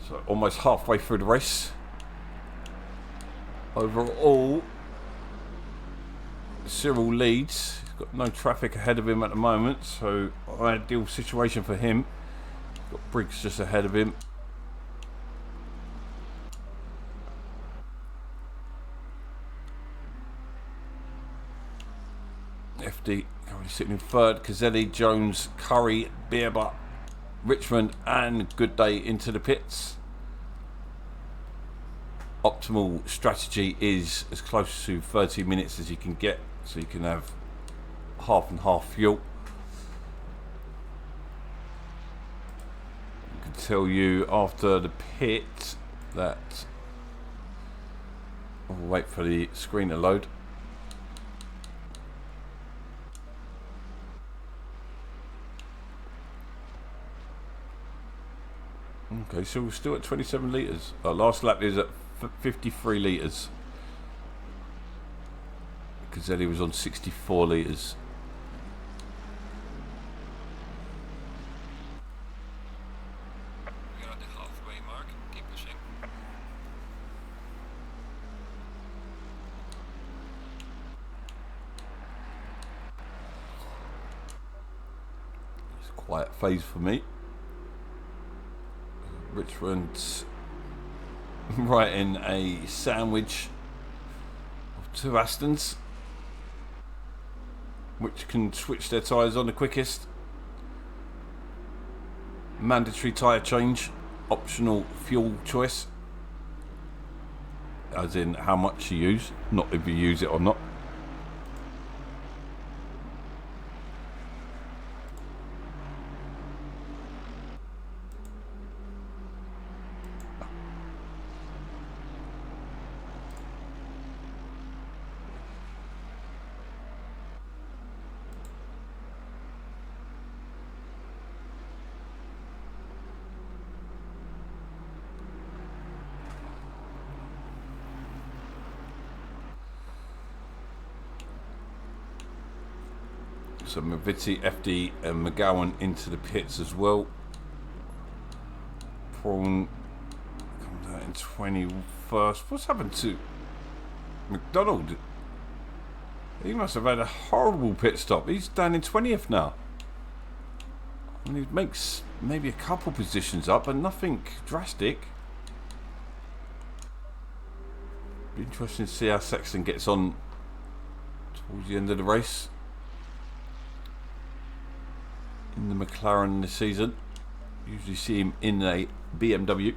So almost halfway through the race. Overall, Cyril leads. He's got no traffic ahead of him at the moment, so ideal situation for him. Got Briggs just ahead of him. FD currently sitting in third. Caselli, Jones, Curry, Bierber, Richmond and Goodday into the pits. Optimal strategy is as close to 30 minutes as you can get, so you can have half and half fuel. I can tell you after the pit that I'll wait for the screen to load. Okay, so we're still at 27 litres. Our last lap is at 53 litres. Caselli was on 64 litres. We are at the halfway mark. Keep pushing. It's a quiet phase for me. Richmond right in a sandwich of two Astons, which can switch their tyres on the quickest. Mandatory tyre change, optional fuel choice, as in how much you use, not if you use it or not. So Maviti, FD and McGowan into the pits as well. Prawn comes out in 21st. What's happened to McDonald? He must have had a horrible pit stop. He's down in 20th now. And he makes maybe a couple positions up, but nothing drastic. Be interesting to see how Sexton gets on towards the end of the race. In the McLaren this season. Usually see him in a BMW.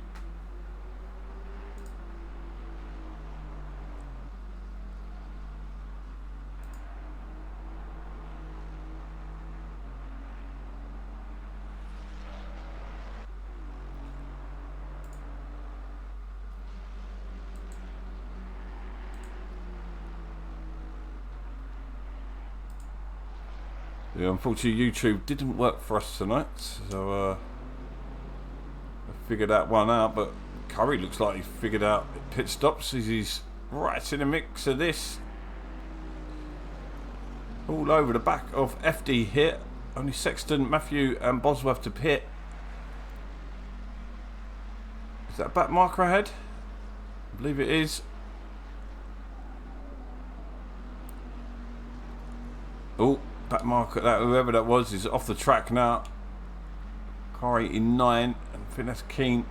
Yeah, unfortunately YouTube didn't work for us tonight, so I figured that one out, but Curry looks like he figured out pit stops as he's right in the mix of this. All over the back of FD here. Only Sexton, Matthew and Bosworth to pit. Is that a back marker ahead? I believe it is. Oh, back marker, that whoever that was is off the track now. Curry in 9, and I think that's Keane.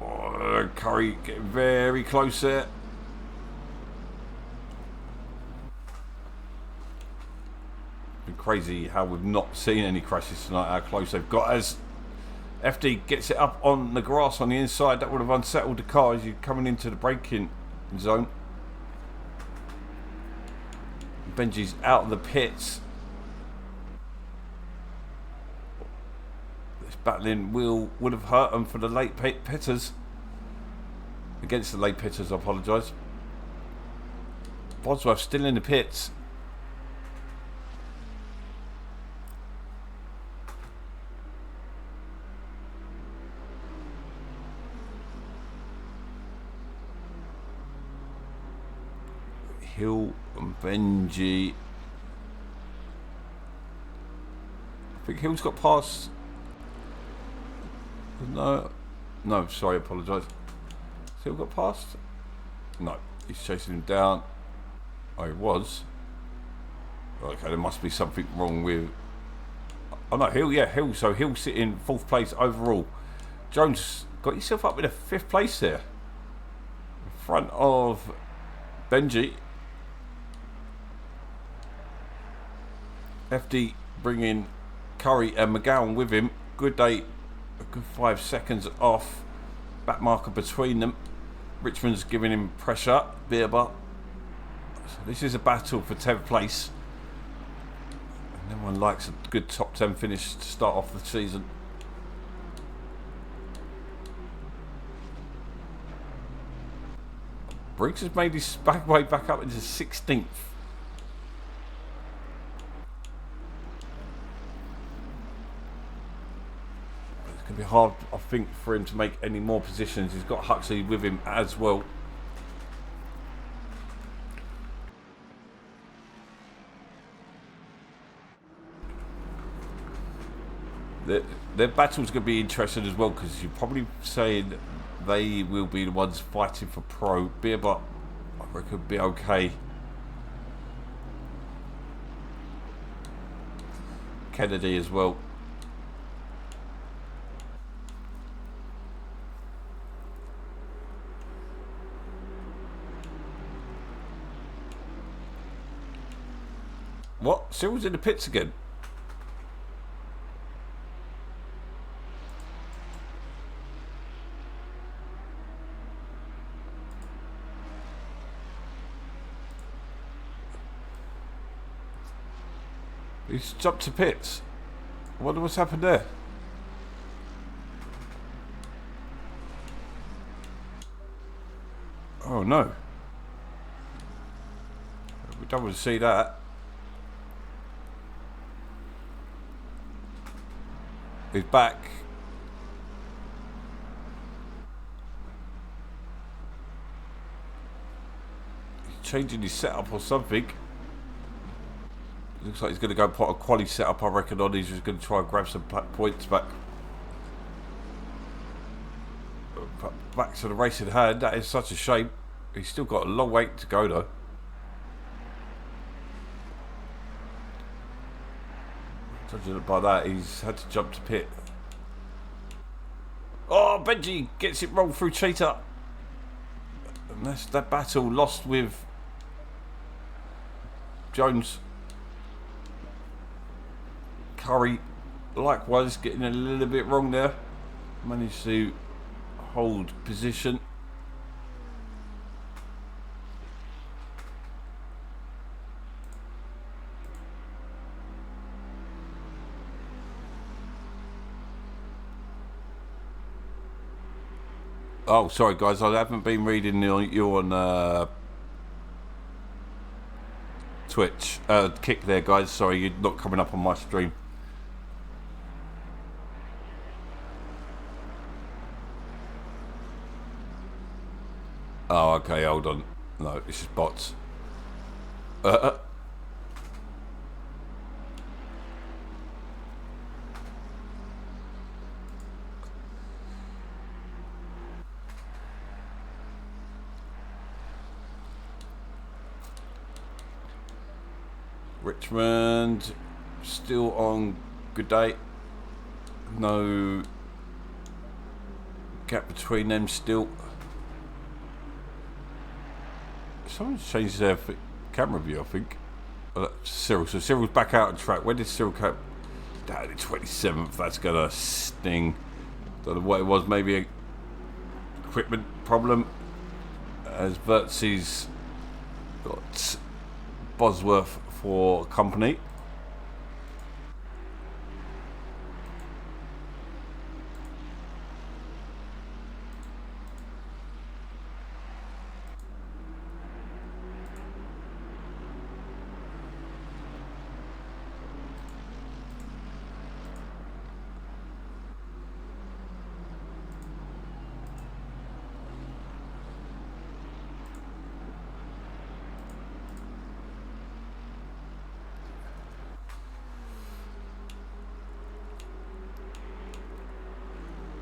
Oh, Curry getting very close there. Been crazy how we've not seen any crashes tonight, how close they've got. As FD gets it up on the grass on the inside, that would have unsettled the car as you're coming into the braking zone. Benji's out of the pits. This battling would have hurt them for the late pitters. Against the late pitters, I apologise. Bosworth still in the pits. Hill and Benji. I think Hill's got past. No, sorry, I apologise. Has Hill got past? No, he's chasing him down. Oh, he was. Okay, there must be something wrong with. Oh no, Hill, yeah, Hill. So Hill sitting 4th place overall. Jones got yourself up in a 5th place there. In front of Benji. FD bringing Curry and McGowan with him. Good day, a good 5 seconds off. Back marker between them. Richmond's giving him pressure. Beerber. So this is a battle for 10th place. And everyone likes a good top 10 finish to start off the season. Briggs has made his way back up into 16th. It's going to be hard, I think, for him to make any more positions. He's got Huxley with him as well. Their battle's going to be interesting as well, because you're probably saying they will be the ones fighting for pro. Beerbot, I reckon, will be okay. Kennedy as well. What? Cyril's in the pits again? He's jumped to pits. I wonder what's happened there. Oh no. We don't want to see that. He's back. He's changing his setup or something. Looks like he's going to go put a quali setup, I reckon, on. He's just going to try and grab some points back. Back to the race in hand. That is such a shame. He's still got a long way to go, though. Judging by that, he's had to jump to pit. Oh, Benji gets it rolled through Cheetah. And that's that battle lost with Jones. Curry, likewise, getting a little bit wrong there. Managed to hold position. Oh, sorry guys, I haven't been reading you on Twitch. Kick there, guys. Sorry, you're not coming up on my stream. Oh, okay, hold on. No, it's just bots. Richmond still on good day. No gap between them still. Someone's changed their camera view, I think. Cyril. So Cyril's back out on track. Where did Cyril come? Down in 27th. That's gonna sting. Don't know what it was. Maybe a equipment problem. As Vertzi's got Bosworth for company.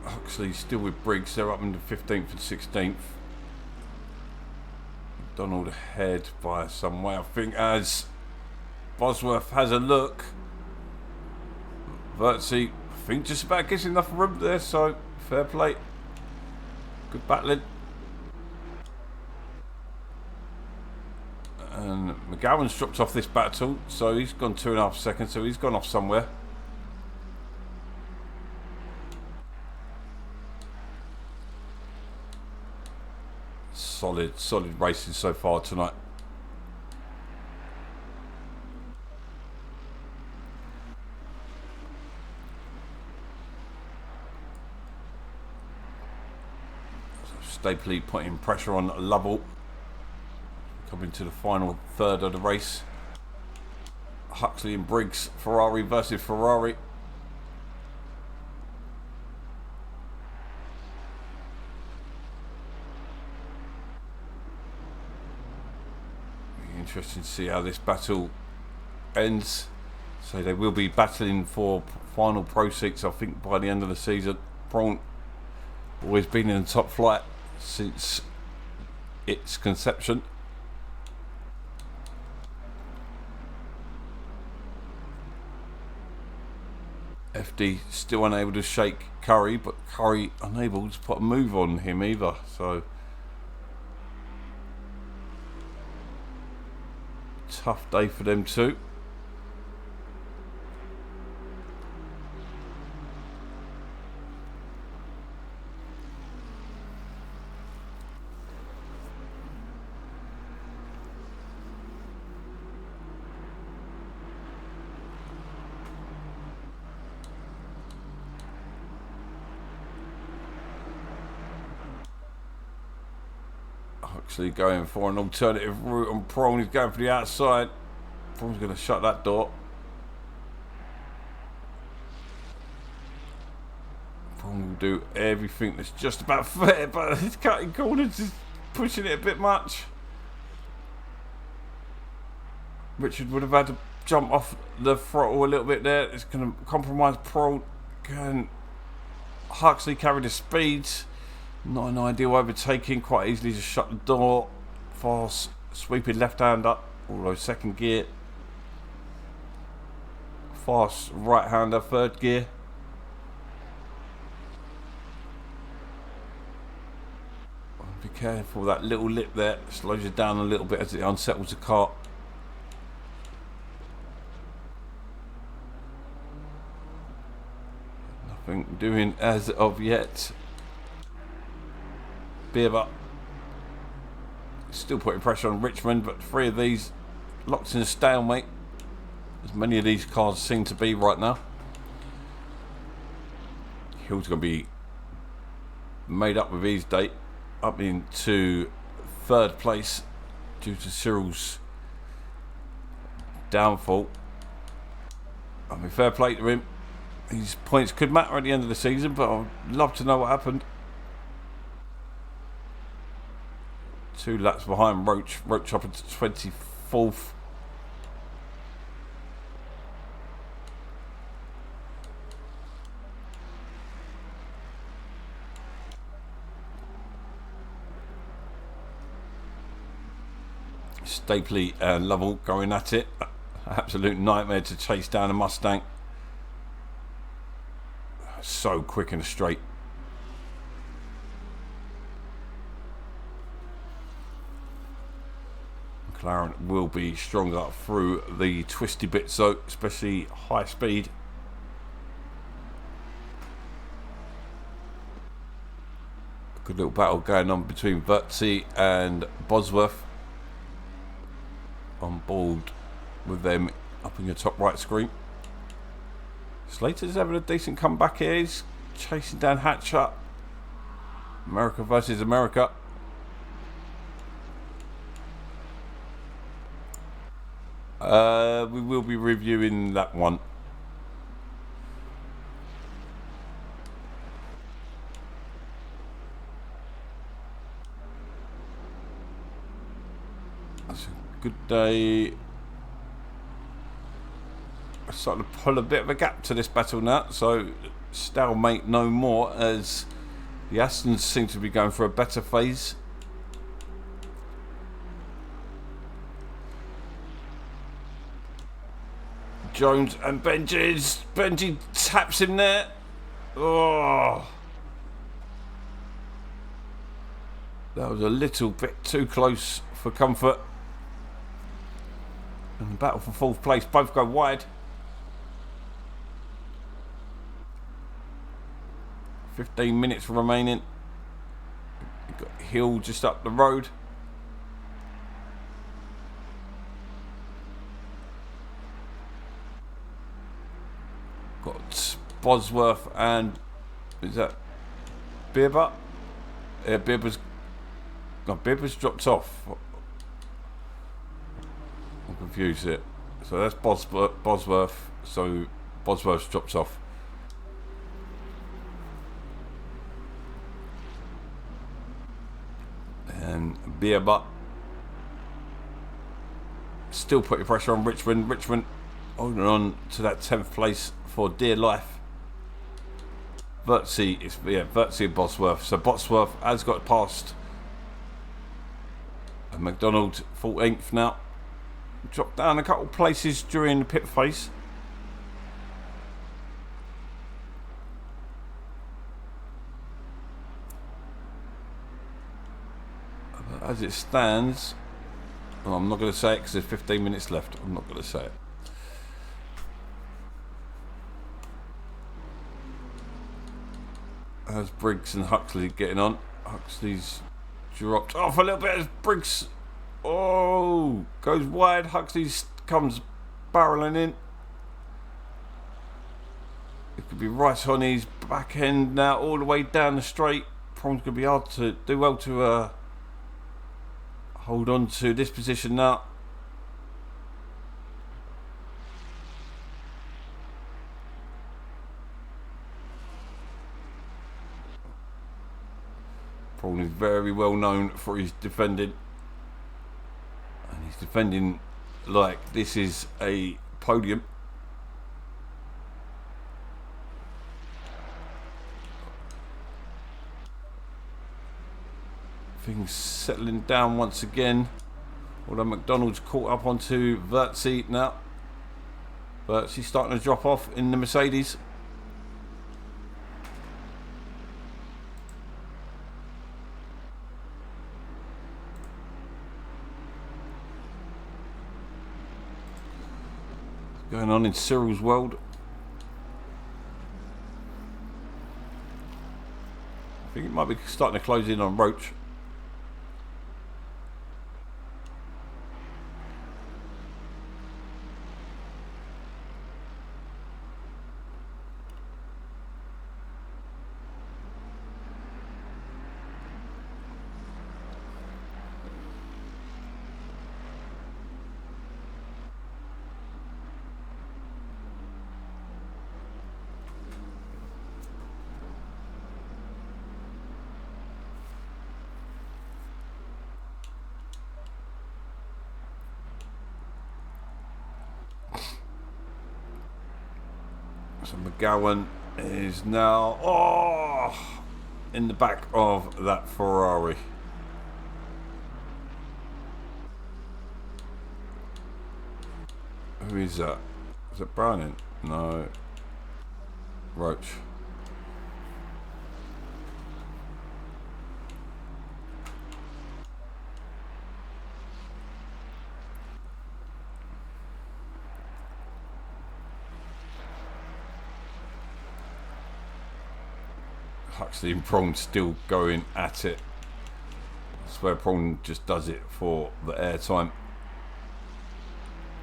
Huxley still with Briggs. They're up in the 15th and 16th. Donald ahead by some way, I think, as Bosworth has a look. Vertzi, I think, just about gets enough room there, so fair play. Good battling. And McGowan's dropped off this battle, so he's gone 2.5 seconds, so he's gone off somewhere. Solid racing so far tonight. So Stapley putting pressure on Lovell. Coming to the final third of the race. Huxley and Briggs, Ferrari versus Ferrari. Interesting to see how this battle ends. So they will be battling for final pro seats, I think, by the end of the season. Prawn always been in the top flight since its conception. FD still unable to shake Curry, but Curry unable to put a move on him either. So tough day for them too. Actually going for an alternative route on Prawn. He's going for the outside. Prawn's going to shut that door. Prawn will do everything that's just about fair, but his cutting corners is pushing it a bit much. Richard would have had to jump off the throttle a little bit there. It's going to compromise Prawn. Huxley carried the speeds. Not an ideal overtaking, quite easily just shut the door. Fast sweeping left hand up, although second gear. Fast right hander, third gear. Be careful, that little lip there slows you down a little bit as it unsettles the car. Nothing doing as of yet. Beaver still putting pressure on Richmond, but 3 of these locked in a stalemate, as many of these cars seem to be right now. Hill's going to be made up with his date, up into 3rd place due to Cyril's downfall. I mean, fair play to him. His points could matter at the end of the season, but I'd love to know what happened. 2 laps behind Roach. Roach up into 24th. Stapley and Lovell going at it. Absolute nightmare to chase down a Mustang. So quick and straight. McLaren will be stronger through the twisty bits, though, especially high speed. Good little battle going on between Vertsy and Bosworth. On board with them up in your top right screen. Slater's having a decent comeback here. He's chasing down Hatcher. America versus America. We will be reviewing that one. That's a good day. We're starting to pull a bit of a gap to this battle now, so stalemate no more, as the Astons seem to be going for a better phase. Jones and Benji taps him there. Oh, that was a little bit too close for comfort. And the battle for fourth place, both go wide. 15 minutes remaining. We've got Hill just up the road. Got Bosworth and is that Bibber? Yeah, Bibber's dropped off. I'm confused here. So that's Bosworth. So Bosworth's dropped off. And Bibber still putting pressure on Richmond. Richmond holding on to that 10th place for dear life. Vertsy and Bosworth. So Bosworth has got past and McDonald 14th now. Dropped down a couple places during the pit phase. As it stands, well, I'm not going to say it because there's 15 minutes left. I'm not going to say it. As Briggs and Huxley getting on. Huxley's dropped off a little bit as Briggs goes wide. Huxley comes barreling in. It could be right on his back end now, all the way down the straight. Probably going to be hard to do well to hold on to this position now. Prawn is very well known for his defending. And he's defending like this is a podium. Things settling down once again. Although McDonald's caught up onto Vertsy now. Vertsy's starting to drop off in the Mercedes. Going on in Cyril's world. I think it might be starting to close in on Roach. So McGowan is now in the back of that Ferrari. Who is that? Is it Browning? No. Roach. Huxley and Prawn still going at it. I swear Prawn just does it for the airtime.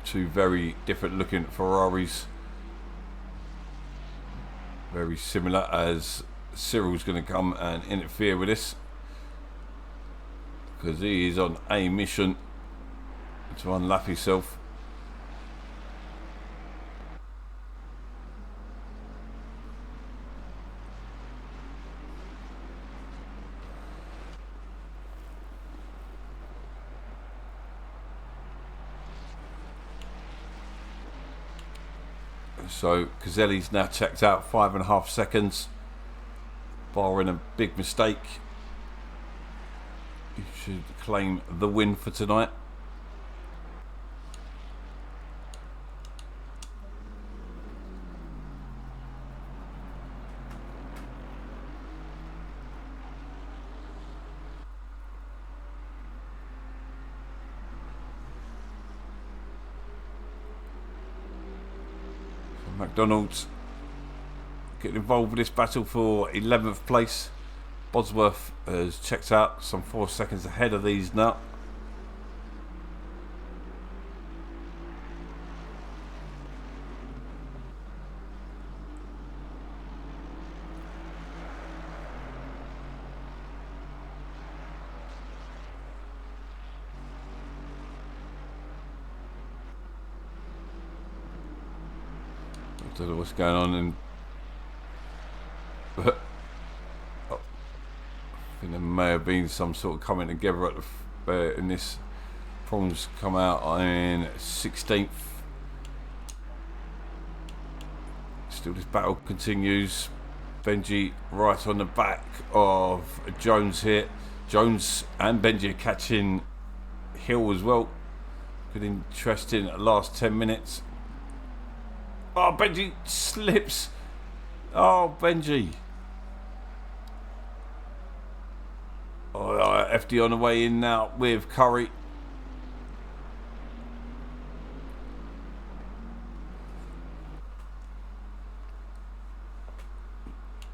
Two very different looking Ferraris. Very similar, as Cyril's going to come and interfere with this, because he is on a mission to unlap himself. So Caselli's now checked out, 5.5 seconds, barring a big mistake. He should claim the win for tonight. McDonald's getting involved with this battle for 11th place. Bosworth has checked out, some 4 seconds ahead of these now. I don't know what's going on in I think there may have been some sort of coming together at the in this. Problems come out in 16th. Still this battle continues. Benji right on the back of Jones here. Jones and Benji are catching Hill as well. Good interesting last 10 minutes. Oh, Benji slips. Oh, Benji. Oh, FD on the way in now with Curry.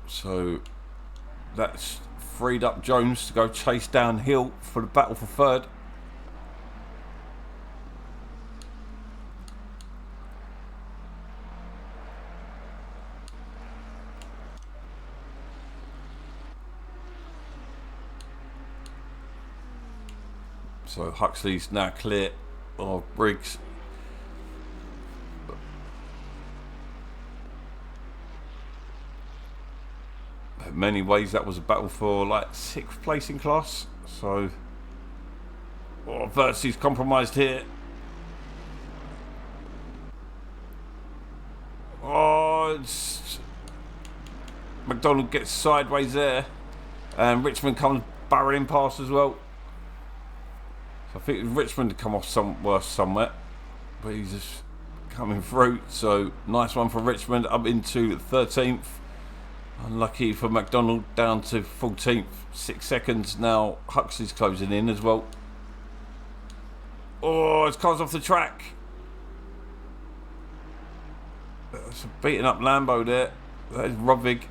So that's freed up Jones to go chase down Hill for the battle for third. So Huxley's now clear of Briggs. In many ways that was a battle for like 6th place in class. So Vertzi's compromised here. McDonald gets sideways there, and Richmond comes barreling past as well. So I think Richmond come off worse somewhere, but he's just coming through. So nice one for Richmond, up into 13th. Unlucky for McDonald, down to 14th. 6 seconds now. Huxley's closing in as well. Oh, his car's off the track. That's a beaten up Lambo there. That is Rodvig.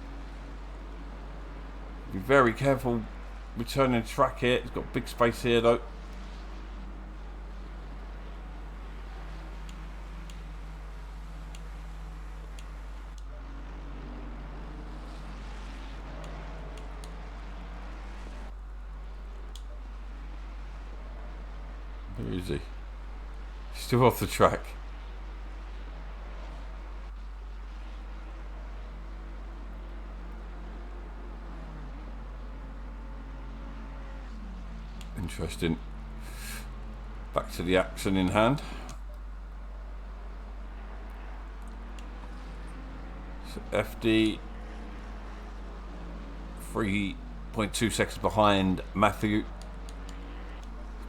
Be very careful returning the track here. It's got big space here though. Where is he? Still off the track. Interesting. Back to the action in hand. So FD 3.2 seconds behind Matthew.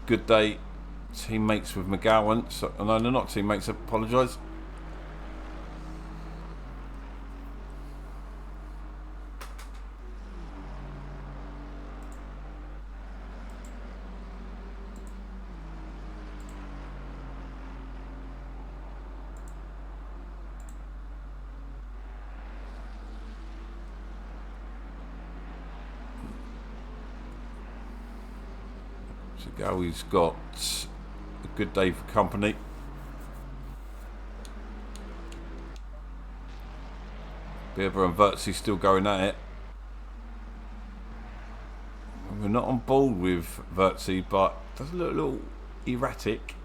Good day. Teammates with McGowan. So, no, they're not teammates, I apologise. So Gowie's got a good day for company. Bieber and Vertsy still going at it. We're not on board with Vertsy, but does look a little erratic.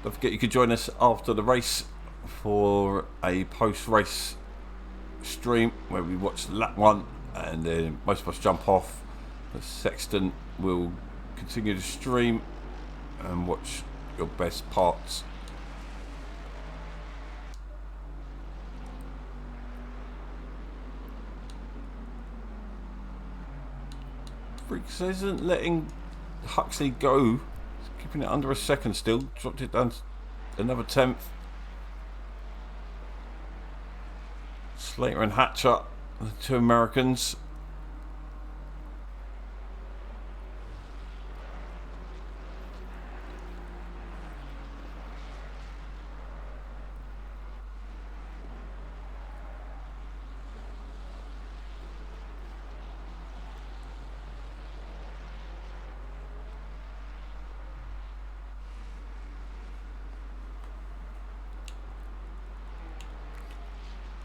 Don't forget you can join us after the race for a post-race stream where we watch lap 1 and then most of us jump off. The Sexton will continue to stream and watch your best parts. Freaks isn't letting Huxley go. He's keeping it under a second still. Dropped it down another 10th. Slater and Hatcher, the two Americans.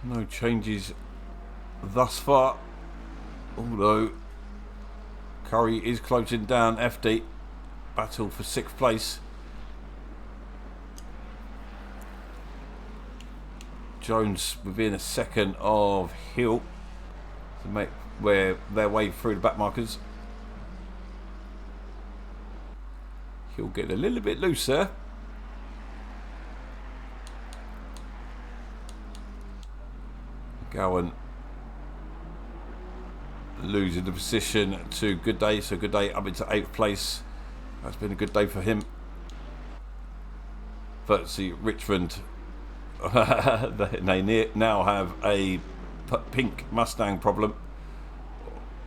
No changes thus far, although Curry is closing down FD. Battle for 6th place. Jones within a second of Hill to make their way through the back markers. Hill getting a little bit loose there. Gowan losing the position to Good Day, so Good Day up into 8th place. That's been a good day for him. Vertsy Richmond, they now have a pink Mustang problem.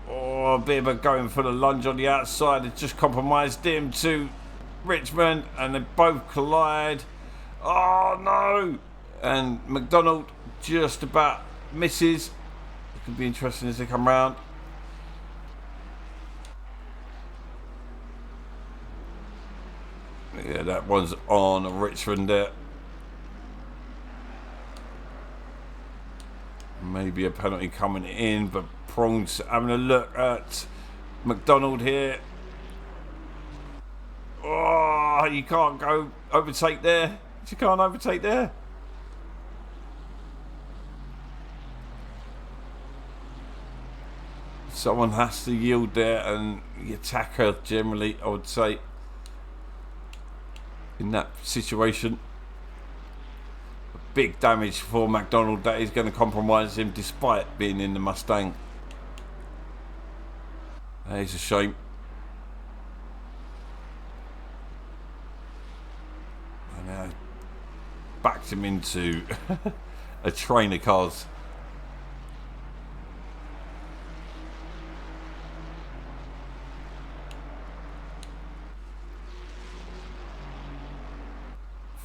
Oh, Bieber going for the lunge on the outside. It just compromised him to Richmond and they both collide. Oh no! And McDonald just about misses. It could be interesting as they come round. Yeah, that one's on Richmond there. Maybe a penalty coming in, but Prawn's having a look at McDonald here. Oh, you can't go overtake there. You can't overtake there. Someone has to yield there, and the attacker generally, I would say, in that situation. Big damage for McDonald. That is going to compromise him despite being in the Mustang. That is a shame. And now backed him into a train of cars.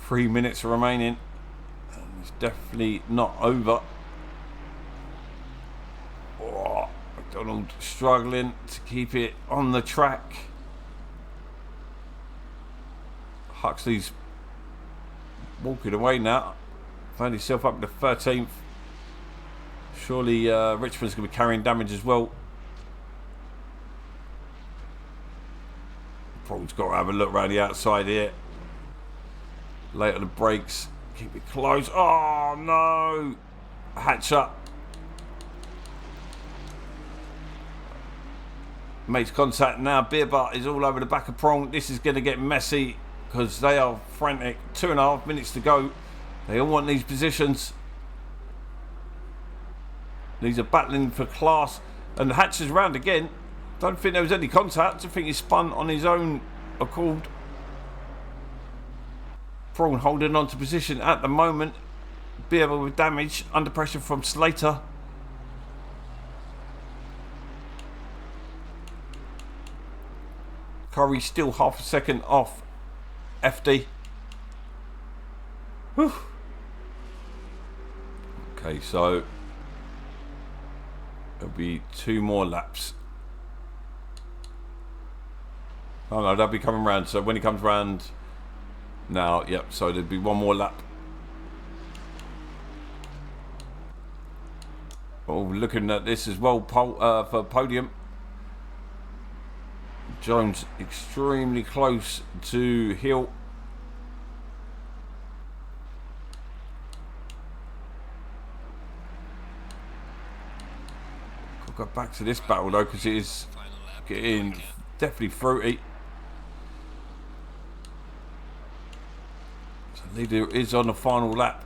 Three minutes remaining. And it's definitely not over. Oh, McDonald struggling to keep it on the track. Huxley's walking away now. Found himself up to 13th. Surely Richmond's going to be carrying damage as well. Probably got to have a look around the outside here. Later the brakes. Keep it close. Oh no! Hatcher. Makes contact now. Bieber is all over the back of Prawn. This is going to get messy because they are frantic. 2.5 minutes to go. They all want these positions. These are battling for class. And Hatcher's round again. Don't think there was any contact. I think he spun on his own accord. Prawn holding on to position at the moment. Bieber with damage. Under pressure from Slater. Curry still half a second off FD. Whew. Okay, so It'll be 2 more laps. Oh no, they'll be coming round. So when he comes round now, yep, so there'll be 1 more lap. Oh, looking at this as well for podium. Jones extremely close to Hill. I'll go back to this battle though, because it is getting definitely fruity. So leader is on the final lap.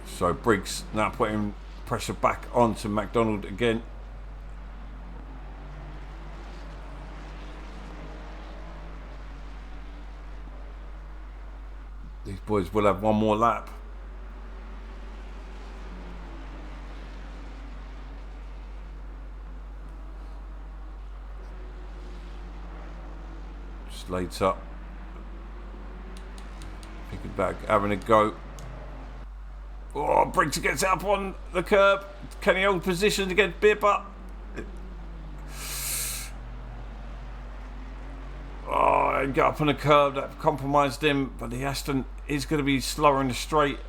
So Briggs now putting pressure back onto McDonald again. These boys will have 1 more lap. Slater. Thinking back, having a go. Oh, Briggs gets up on the curb. Can he hold position against Bipper? Oh, and get up on the curb. That compromised him, but the Aston is going to be slower in the straight.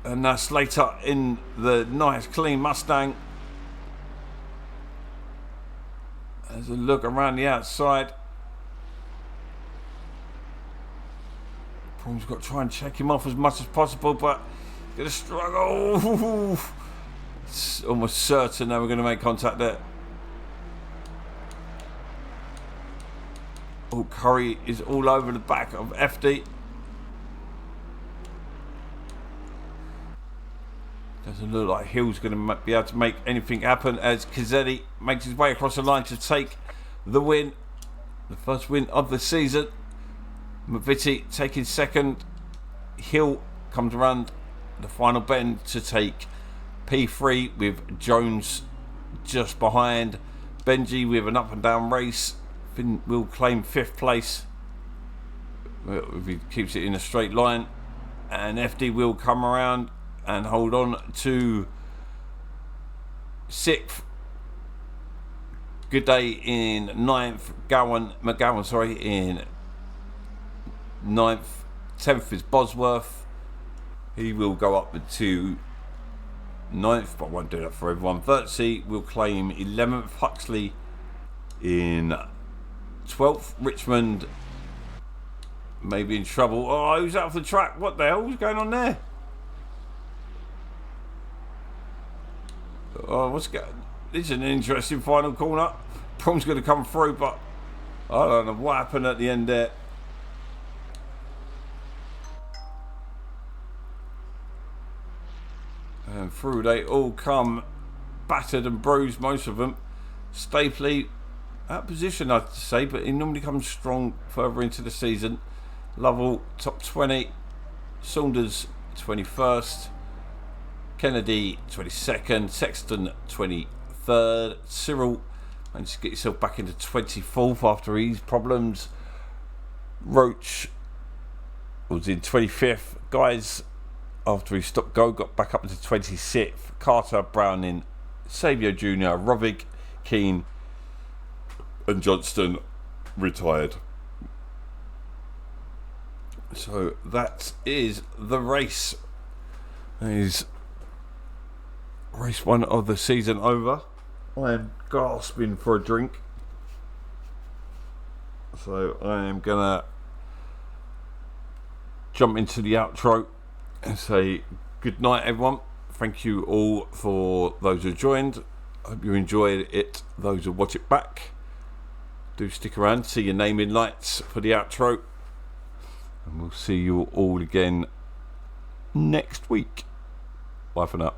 And now Slater in the nice clean Mustang. There's a look around the outside. Prong's got to try and check him off as much as possible, but gonna struggle. It's almost certain that we're going to make contact there. Oh, Curry is all over the back of FD. Doesn't look like Hill's going to be able to make anything happen as Kazzetti makes his way across the line to take the win. The first win of the season. McVitie taking second. Hill comes around the final bend to take P3 with Jones just behind. Benji with an up and down race. Finn will claim 5th place if he keeps it in a straight line. And FD will come around and hold on to 6th. Good day in 9th. McGowan in 9th. 10th is Bosworth. He will go up to 9th, but won't do that for everyone. Virtue will claim 11th. Huxley in 12th. Richmond may be in trouble. Oh, who's out of the track? What the hell is going on there? Oh, what's going? This is an interesting final corner. Prong's going to come through, but I don't know what happened at the end there. And through they all come, battered and bruised, most of them. Stapley, out of position, I'd say, but he normally comes strong further into the season. Lovell, top 20. Saunders, 21st. Kennedy, 22nd. Sexton, 23rd. Cyril, managed to get yourself back into 24th after his problems. Roach was in 25th. Guys, after he stopped go, got back up into 26th. Carter, Browning, Savio Jr., Rovig, Keane, and Johnston retired. So that is the race. Is race 1 of the season over. I am gasping for a drink. So I am gonna jump into the outro and say good night, everyone. Thank you all for those who joined. Hope you enjoyed it. Those who watch it back, do stick around, see your name in lights for the outro, and we'll see you all again next week. Bye for now.